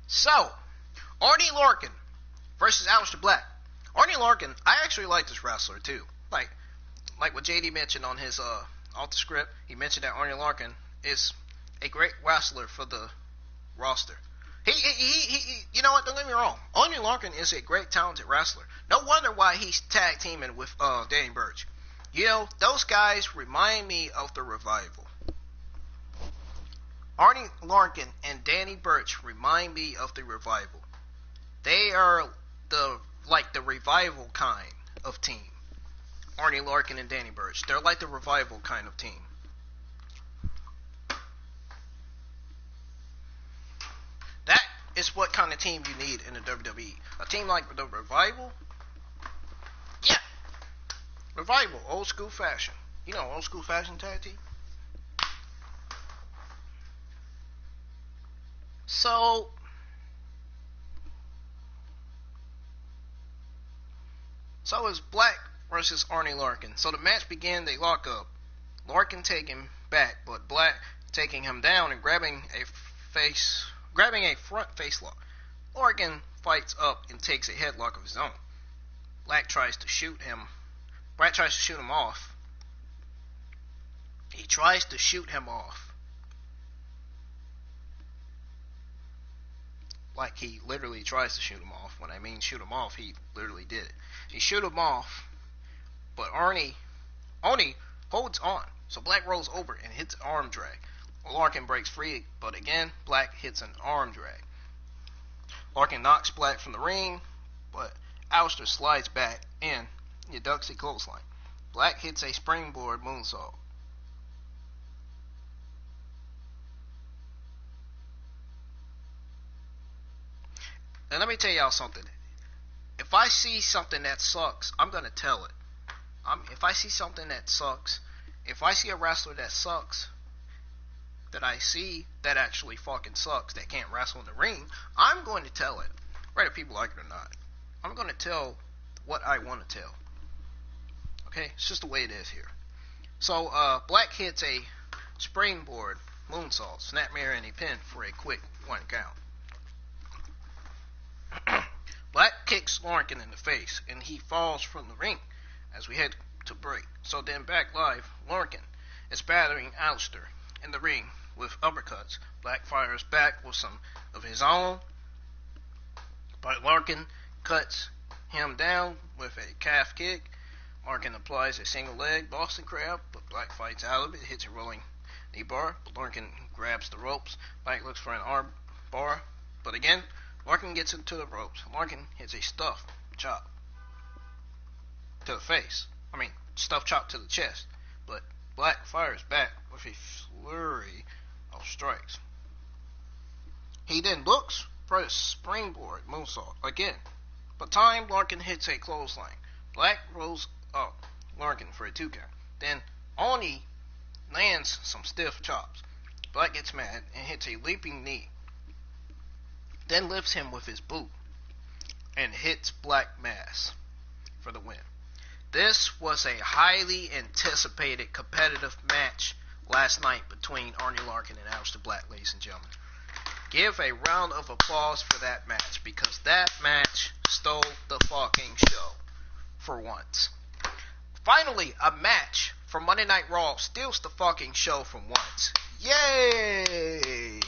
So, Oney Lorcan versus Aleister Black. Oney Lorcan, I actually like this wrestler too. Like what JD mentioned on his off the script, he mentioned that Oney Lorcan is a great wrestler for the roster. He you know what? Don't get me wrong. Oney Lorcan is a great, talented wrestler. No wonder why he's tag teaming with Danny Burch. You know, those guys remind me of the Revival. Oney Lorcan and Danny Burch remind me of the Revival. They are the Revival kind of team. Oney Lorcan and Danny Burch. They're like the Revival kind of team. That is what kind of team you need in the WWE. A team like the Revival? Yeah. Revival, old school fashion. You know, old school fashion tag team? So, So it's Black versus Arnie Larkin. So the match began, they lock up. Larkin taking back, but Black taking him down and grabbing a front face lock. Larkin fights up and takes a headlock of his own. Black tries to shoot him off. He tries to shoot him off. Like he literally tries to shoot him off. When I mean shoot him off, he literally did it. He shoot him off, but Arnie holds on. So Black rolls over and hits an arm drag. Larkin breaks free, but again, Black hits an arm drag. Larkin knocks Black from the ring, but Aleister slides back in. He ducks a clothesline. Black hits a springboard moonsault. Now let me tell y'all something. If I see something that sucks, I'm going to tell it. If I see something that sucks, if I see a wrestler that sucks, that I see that actually fucking sucks, that can't wrestle in the ring, I'm going to tell it. Whether people like it or not. I'm going to tell what I want to tell. Okay? It's just the way it is here. So, Black hits a springboard moonsault, snapmare, and a pin for a quick 1 count. Black kicks Larkin in the face, and he falls from the ring as we head to break. So then back live, Larkin is battering Aleister in the ring with uppercuts. Black fires back with some of his own, but Larkin cuts him down with a calf kick. Larkin applies a single leg Boston Crab, but Black fights out of it, hits a rolling knee bar, but Larkin grabs the ropes. Black looks for an arm bar, but again, Larkin gets into the ropes. Larkin hits a stuff chop to the face. Stuff chop to the chest. But Black fires back with a flurry of strikes. He then looks for a springboard moonsault again. But time, Larkin hits a clothesline. Black rolls up Larkin for a 2 count. Then Oni lands some stiff chops. Black gets mad and hits a leaping knee. Then lifts him with his boot and hits Black Mass for the win. This was a highly anticipated competitive match last night between Arnie Larkin and Aleister Black, ladies and gentlemen. Give a round of applause for that match, because that match stole the fucking show for once. Finally, a match from Monday Night Raw steals the fucking show for once. Yay!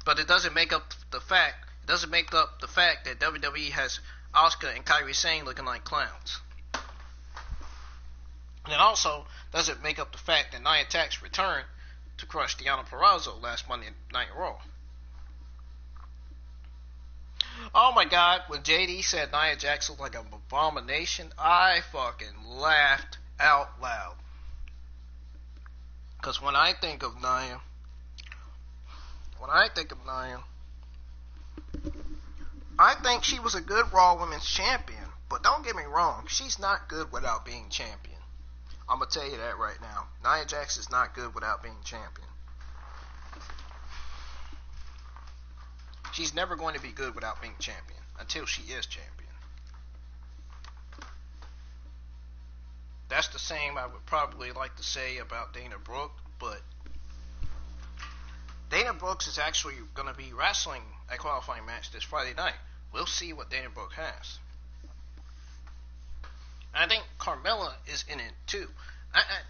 But it doesn't make up the fact that WWE has Asuka and Kairi Sane looking like clowns. And it also doesn't make up the fact that Nia Jax returned to crush Deonna Purrazzo last Monday Night Raw. Oh my god, when JD said Nia Jax looked like an abomination, I fucking laughed out loud. Because when I think of Nia, I think she was a good Raw Women's Champion. But don't get me wrong, she's not good without being champion. I'm going to tell you that right now. Nia Jax is not good without being champion. She's never going to be good without being champion until she is champion. That's the same I would probably like to say about Dana Brooke, but Dana Brooks is actually going to be wrestling a qualifying match this Friday night. We'll see what Dana Brooke has. I think Carmella is in it too.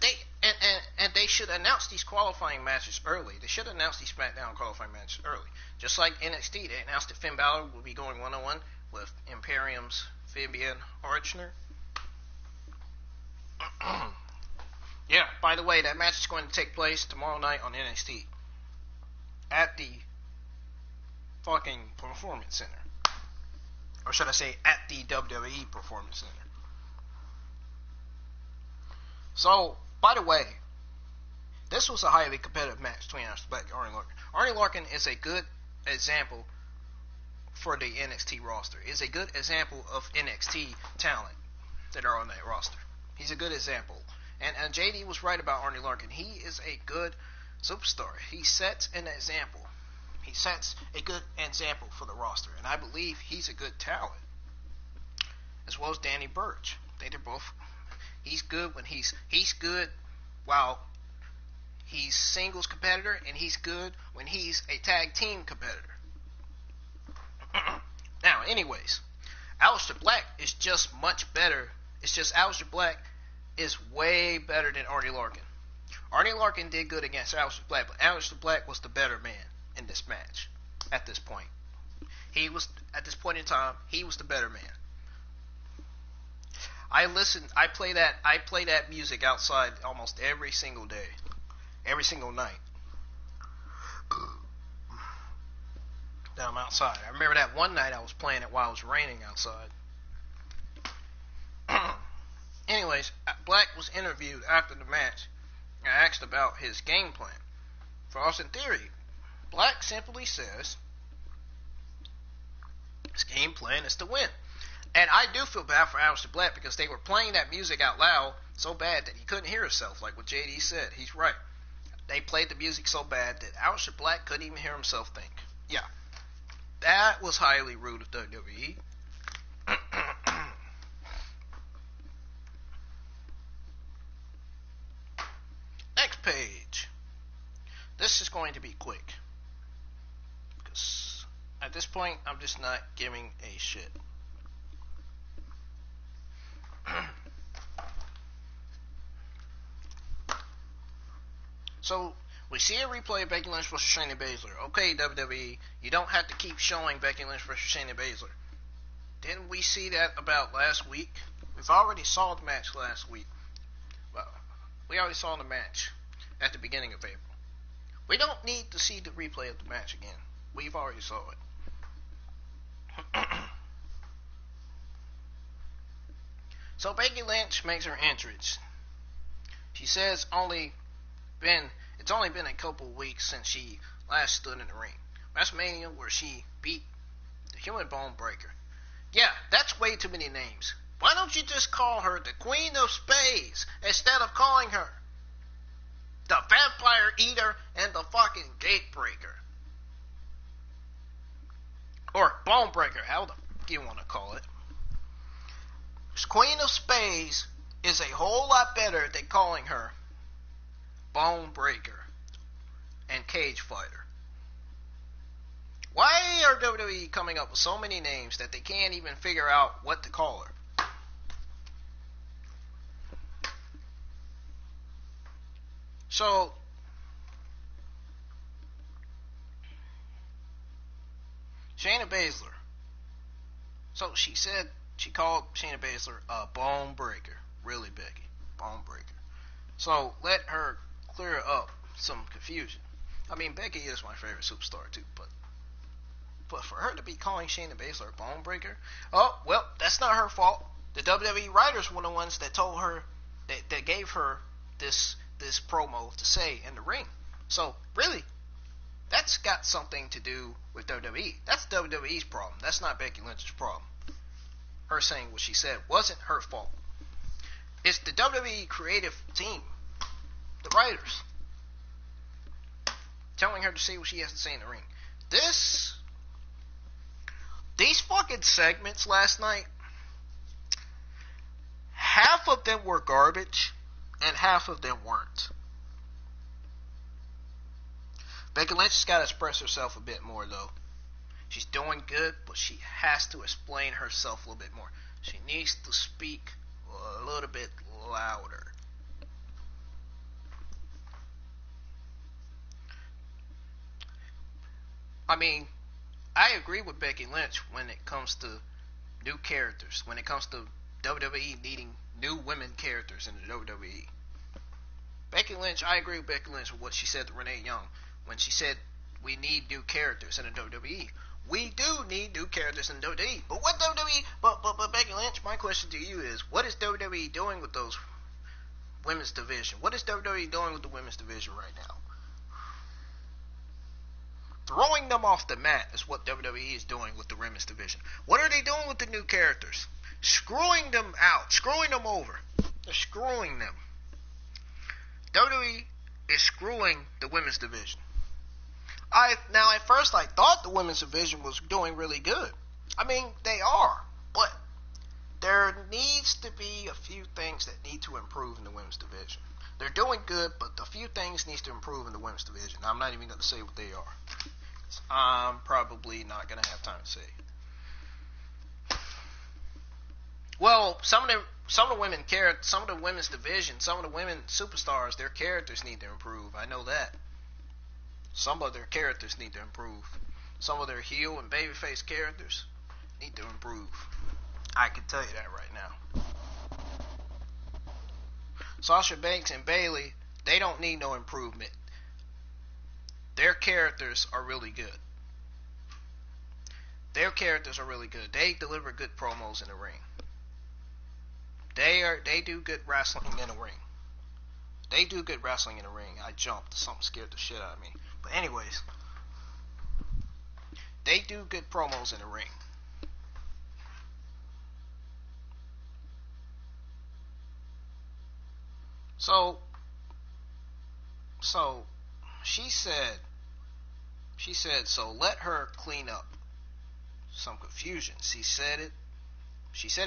They should announce these qualifying matches early. They should announce these SmackDown qualifying matches early. Just like NXT, they announced that Finn Balor will be going 1-on-1 with Imperium's Fabian Aichner. Yeah, by the way, that match is going to take place tomorrow night on NXT. At the fucking Performance Center. Or should I say, at the WWE Performance Center. So, by the way, this was a highly competitive match between Aleister Black and Arnie Larkin. Arnie Larkin is a good example for the NXT roster. Is a good example of NXT talent that are on that roster. He's a good example. And JD was right about Arnie Larkin. He is a good superstar. He sets an example. He sets a good example for the roster. And I believe he's a good talent. as well as Danny Burch. They're both. He's good when he's good while he's singles competitor, and he's good when he's a tag team competitor. Now, anyways, Aleister Black is just much better. It's just Aleister Black is way better than Arnie Larkin. Arnie Larkin did good against Aleister Black, but Aleister Black was the better man in this match. At this point, at this point in time, he was the better man. I play that music outside almost every single day, every single night. That I'm outside. I remember that one night I was playing it while it was raining outside. Anyways, Black was interviewed after the match. I asked about his game plan. For Austin Theory, Black simply says his game plan is to win. And I do feel bad for Aleister Black because they were playing that music out loud so bad that he couldn't hear himself, like what JD said. He's right. They played the music so bad that Aleister Black couldn't even hear himself think. Yeah. That was highly rude of WWE. Next page. This is going to be quick. Because at this point, I'm just not giving a shit. So, we see a replay of Becky Lynch versus Shayna Baszler. Okay, WWE, you don't have to keep showing Becky Lynch versus Shayna Baszler. Didn't we see that about last week? We've already saw the match last week. Well, we already saw the match at the beginning of April. We don't need to see the replay of the match again. We've already saw it. So Becky Lynch makes her entrance. She says it's only been a couple weeks since she last stood in the ring. WrestleMania, where she beat the Human Bone Breaker. Yeah, that's way too many names. Why don't you just call her the Queen of Spades instead of calling her the Vampire Eater and the fucking Gatebreaker? Or Bone Breaker, how the fuck you want to call it. Queen of Spades is a whole lot better than calling her Bone Breaker and Cage Fighter. Why are WWE coming up with so many names that they can't even figure out what to call her? So, Shayna Baszler. So she called Shayna Baszler a Bone Breaker. Really, Becky? Bone Breaker. So let her clear up some confusion. I mean, Becky is my favorite superstar too, but for her to be calling Shayna Baszler a Bone Breaker, oh well, that's not her fault. The WWE writers were the ones that told her that gave her this promo to say in the ring. So really, that's got something to do with WWE. That's WWE's problem. That's not Becky Lynch's problem. Her saying what she said wasn't her fault. It's the WWE creative team, the writers, telling her to say what she has to say in the ring. These fucking segments last night, half of them were garbage and half of them weren't. Becky Lynch has got to express herself a bit more though. She's doing good, but she has to explain herself a little bit more. She needs to speak a little bit louder. I mean, I agree with Becky Lynch when it comes to new characters, when it comes to WWE needing new women characters in the WWE. Becky Lynch, I agree with Becky Lynch with what she said to Renee Young when she said we need new characters in the WWE. We do need new characters in WWE. But what WWE, but Becky Lynch, my question to you is, what is WWE doing with those women's division? What is WWE doing with the women's division right now? Throwing them off the mat is what WWE is doing with the women's division. What are they doing with the new characters? Screwing them out, screwing them over. They're screwing them. WWE is screwing the women's division. Now at first I thought the women's division was doing really good. I mean, they are, but there needs to be a few things that need to improve in the women's division. They're doing good, but a few things need to improve in the women's division. I'm not even going to say what they are. I'm probably not going to have time to say. Well, some of the women's division, some of the women superstars, their characters need to improve. I know that. Some of their characters need to improve. Some of their heel and babyface characters need to improve. I can tell you that right now. Sasha Banks and Bayley, they don't need no improvement. Their characters are really good. Their characters are really good. They deliver good promos in the ring. They do good wrestling in the ring. They do good wrestling in the ring. I jumped. Something scared the shit out of me. But anyways, they do good promos in the ring. So she said, so let her clean up some confusion. She said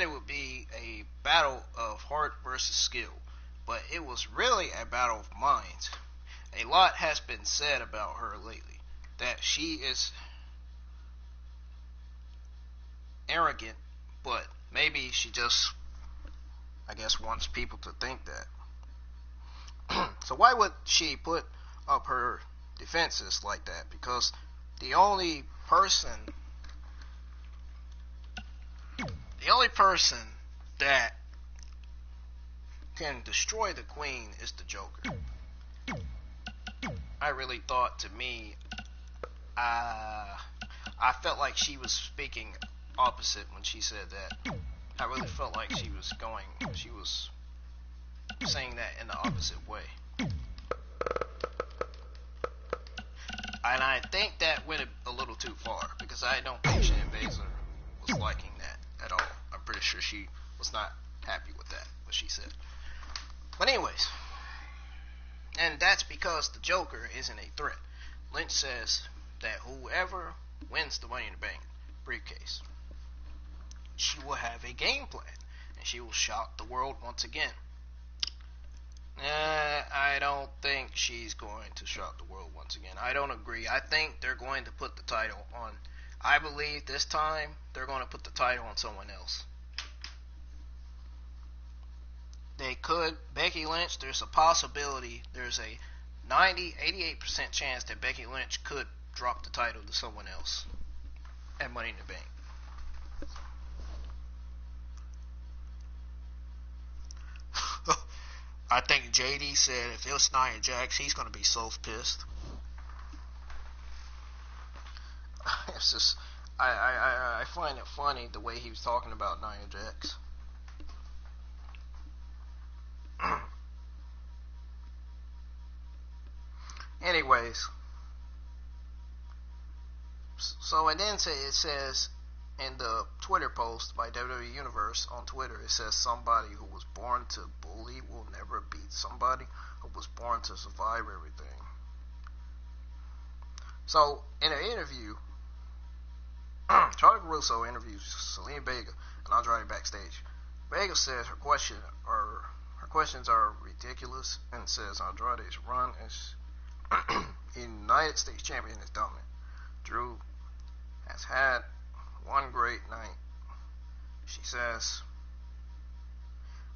it would be a battle of heart versus skill, but it was really a battle of minds. A lot has been said about her lately, that she is arrogant, but maybe she just, I guess, wants people to think that. So why would she put up her defenses like that? Because the only person that can destroy the Queen is the Joker. I really thought, to me, I felt like she was speaking opposite when she said that. I really felt like she was saying that in the opposite way. And I think that went a little too far, because I don't think Shayna Baszler was liking that at all. I'm pretty sure she was not happy with that, what she said. But anyways, and that's because the Joker isn't a threat. Lynch says that whoever wins the Money in the Bank briefcase, she will have a game plan, and she will shock the world once again. I don't think she's going to shock the world once again. I don't agree. I think they're going to put the title on. I believe this time they're going to put the title on someone else. They could. Becky Lynch, there's a possibility. There's a 88% chance that Becky Lynch could drop the title to someone else at Money in the Bank. I think JD said if it's Nia Jax, he's going to be so pissed. It's just, I find it funny the way he was talking about Nia Jax. Anyways, so and then it says in the Twitter post by WWE Universe on Twitter, it says somebody who was born to bully will never beat somebody who was born to survive everything. So in an interview, Charlie Caruso interviews Selena Vega and Andrade backstage. Vega says her questions are ridiculous and says Andrade's run as United States champion is dominant. Drew has had one great night. She says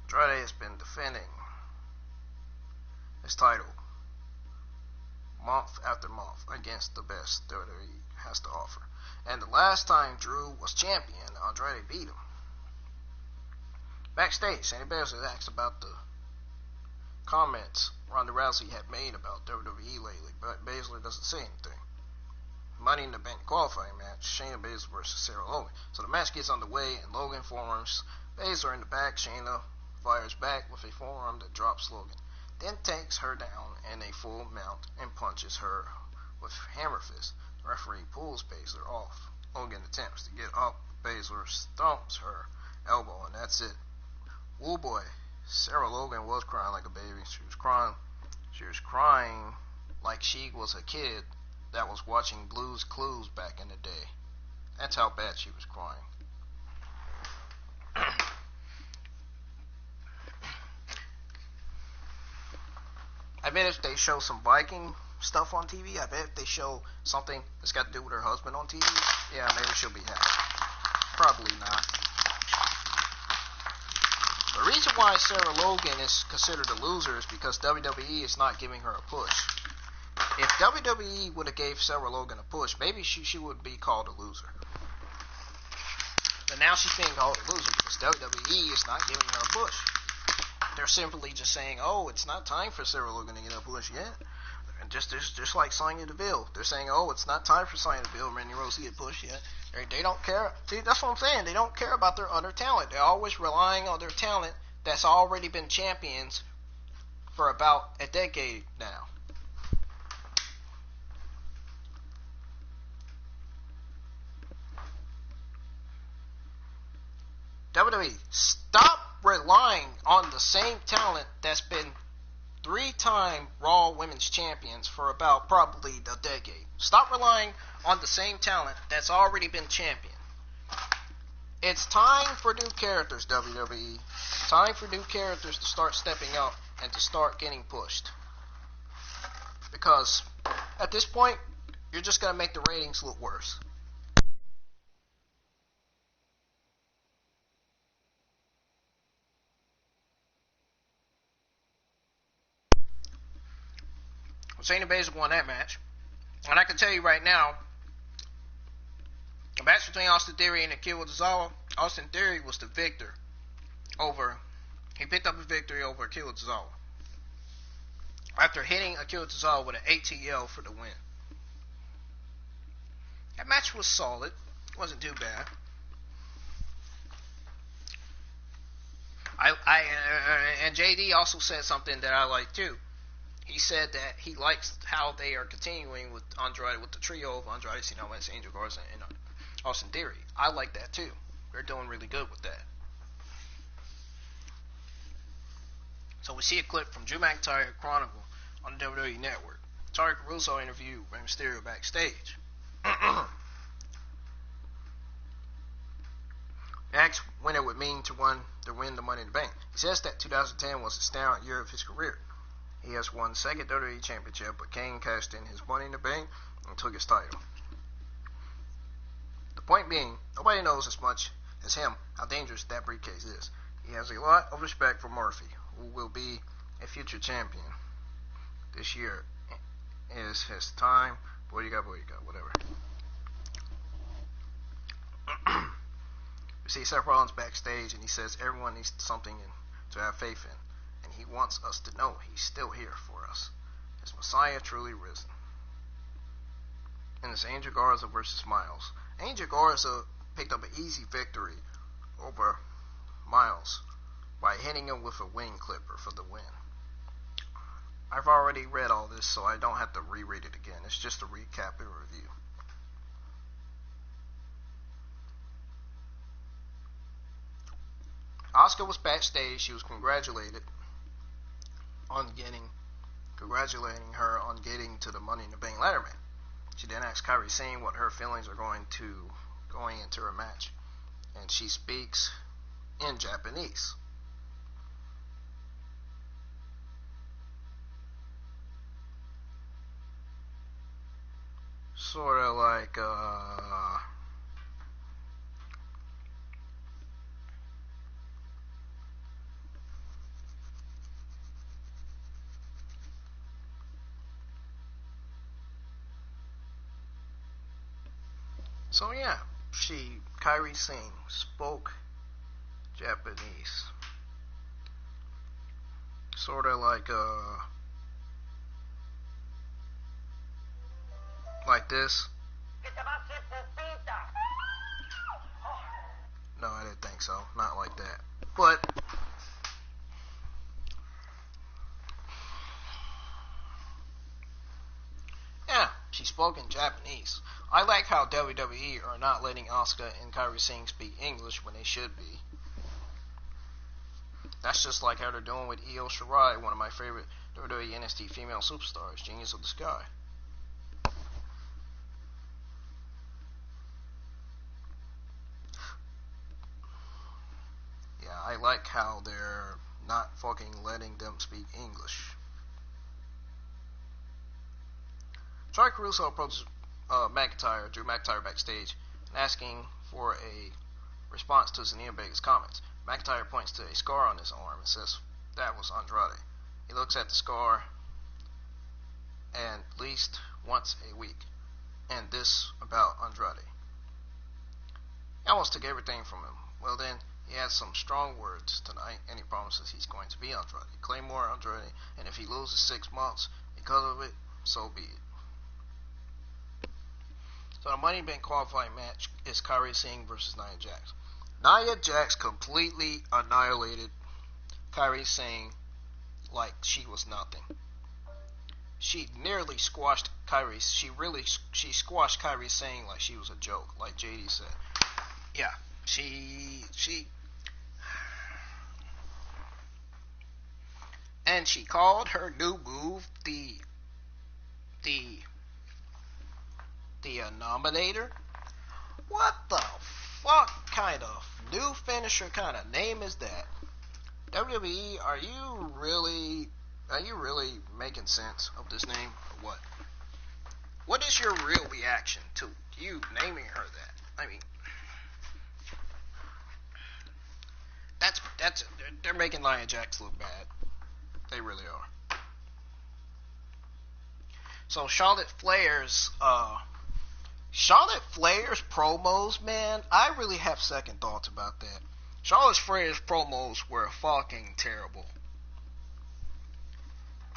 Andrade has been defending his title month after month against the best WWE has to offer. And the last time Drew was champion, Andrade beat him. Backstage, Shayna Baszler asked about the comments Ronda Rousey had made about WWE lately, but Baszler doesn't say anything. Money in the Bank qualifying match, Shayna Baszler versus Sarah Logan. So the match gets underway, and Logan forearms Baszler in the back. Shayna fires back with a forearm that drops Logan, then takes her down in a full mount and punches her with hammer fist. The referee pulls Baszler off. Logan attempts to get up. Baszler stomps her elbow, and that's it. Oh boy, Sarah Logan was crying like a baby. She was crying like she was a kid that was watching Blue's Clues back in the day. That's how bad she was crying. bet if they show some Viking stuff on TV, I bet if they show something that's got to do with her husband on TV, yeah, maybe she'll be happy. Probably not. The reason why Sarah Logan is considered a loser is because WWE is not giving her a push. If WWE would have gave Sarah Logan a push, maybe she would be called a loser. But now she's being called a loser because WWE is not giving her a push. They're simply just saying, oh, it's not time for Sarah Logan to get a push yet. And just like Sonya Deville. They're saying, oh, it's not time for Sonya Deville and Randy Rose to get pushed yet. They don't care. See, that's what I'm saying. They don't care about their other talent. They're always relying on their talent that's already been champions for about a decade now. WWE, stop relying on the same talent that's been 3-time Raw Women's Champions for about probably a decade. Stop relying on the same talent that's already been champion. It's time for new characters, WWE. Time for new characters to start stepping up and to start getting pushed. Because at this point, you're just going to make the ratings look worse. Shayna Baszler won that match. And I can tell you right now, the match between Austin Theory and Akira Tozawa, Austin Theory was the victor he picked up a victory over Akira Tozawa. After hitting Akira Tozawa with an ATL for the win. That match was solid. It wasn't too bad. And JD also said something that I like too. He said that he likes how they are continuing with Andrade, with the trio of Andrade, Cena, Angel Garza, and Austin Theory. I like that too. They're doing really good with that. So we see a clip from Drew McIntyre Chronicle on the WWE Network. Tarek Russo interviewed Rey Mysterio backstage. Asked when it would mean to win the Money in the Bank. He says that 2010 was the standout year of his career. He has won second WWE Championship, but Kane cashed in his Money in the Bank and took his title. The point being, nobody knows as much as him how dangerous that briefcase is. He has a lot of respect for Murphy, who will be a future champion. This year is his time. Boy, you got, whatever. We see Seth Rollins backstage, and he says everyone needs something to have faith in. And he wants us to know he's still here for us. Is Messiah truly risen? And it's Angel Garza versus Miles. Angel Garza picked up an easy victory over Miles by hitting him with a wing clipper for the win. I've already read all this, so I don't have to reread it again. It's just a recap and review. Asuka was backstage. She was congratulating her on getting to the Money in the Bank ladder match. She then asked Kairi Sane what her feelings are going into her match, and she speaks in Japanese. Sort of like so yeah, Kairi Sane spoke Japanese. Sort of like this. No, I didn't think so. Not like that. But yeah, she spoke in Japanese. I like how WWE are not letting Asuka and Kairi Sane speak English when they should be. That's just like how they're doing with Io Shirai, one of my favorite WWE NXT female superstars, Genius of the Sky. I like how they're not fucking letting them speak English. Cruz approaches Drew McIntyre backstage, and asking for a response to Zelina Vega's comments. McIntyre points to a scar on his arm and says that was Andrade. He looks at the scar at least once a week, and this about Andrade. He almost took everything from him. Well then, he has some strong words tonight, and he promises he's going to be Andrade. Claymore Andrade, and if he loses 6 months because of it, so be it. So the Money in the Bank qualifying match is Kairi Singh versus Nia Jax. Nia Jax completely annihilated Kairi Singh like she was nothing. She nearly squashed Kairi. She squashed Kairi Singh like she was a joke, like JD said. Yeah, she and she called her new move the Nominator. What the fuck kind of new finisher kind of name is that? WWE, are you really making sense of this name or what? What is your real reaction to you naming her that? I mean, they're making Nia Jax look bad. They really are. So Charlotte Flair's promos, man, I really have second thoughts about that. Charlotte Flair's promos were fucking terrible.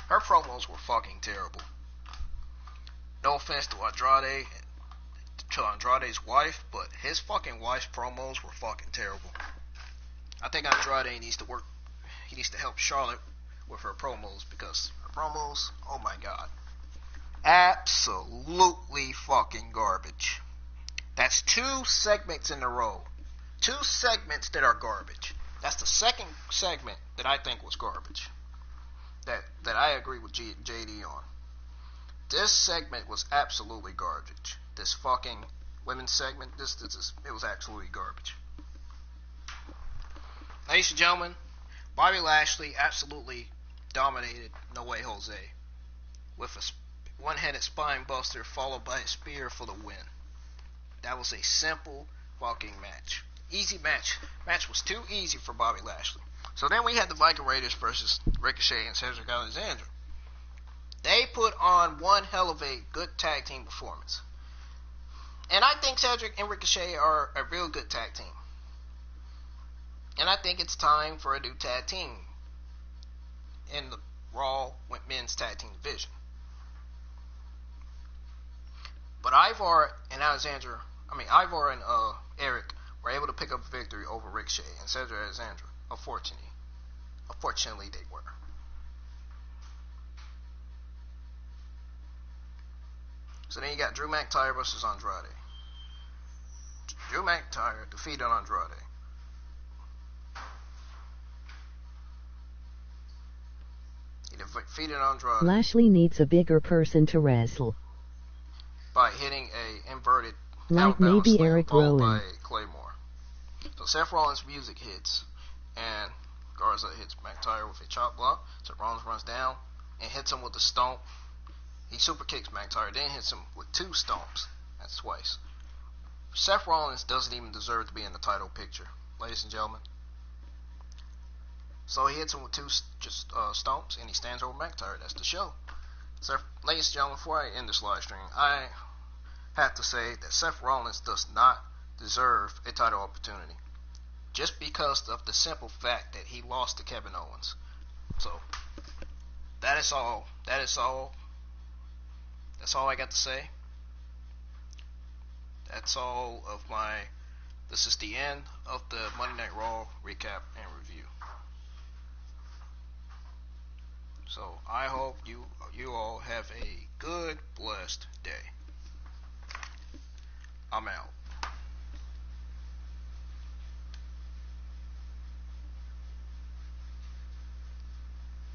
Her promos were fucking terrible. No offense to Andrade's wife, but his fucking wife's promos were fucking terrible. I think Andrade needs to work. He needs to help Charlotte with her promos, because her promos, oh my god, absolutely fucking garbage. That's 2 segments in a row. 2 segments that are garbage. That's the second segment that I think was garbage. That I agree with JD on. This segment was absolutely garbage. This fucking women's segment, it was absolutely garbage. Ladies and gentlemen, Bobby Lashley absolutely dominated No Way Jose with a one-headed spine buster followed by a spear for the win. That was a simple fucking match. Easy match. Match was too easy for Bobby Lashley. So then we had the Viking Raiders versus Ricochet and Cedric Alexander. They put on one hell of a good tag team performance. And I think Cedric and Ricochet are a real good tag team. And I think it's time for a new tag team in the Raw men's tag team division. But Ivar and Eric were able to pick up a victory over Ricochet and Cedric Alexander. Unfortunately, they were. So then you got Drew McIntyre versus Andrade. Drew McIntyre defeated Andrade. He defeated Andrade. Lashley needs a bigger person to wrestle. By hitting a inverted like maybe Eric Rowan. By Claymore. So Seth Rollins' music hits, and Garza hits McIntyre with a chop block. So Rollins runs down and hits him with a stomp. He super kicks McIntyre, then hits him with 2 stomps. That's twice. Seth Rollins doesn't even deserve to be in the title picture, ladies and gentlemen. So he hits him with 2 stomps, and he stands over McIntyre. That's the show. So, ladies and gentlemen, before I end this live stream, I have to say that Seth Rollins does not deserve a title opportunity, just because of the simple fact that he lost to Kevin Owens. So, that is all. That's all I got to say. That's all of this is the end of the Monday Night Raw recap and review. So I hope you all have a good, blessed day. I'm out.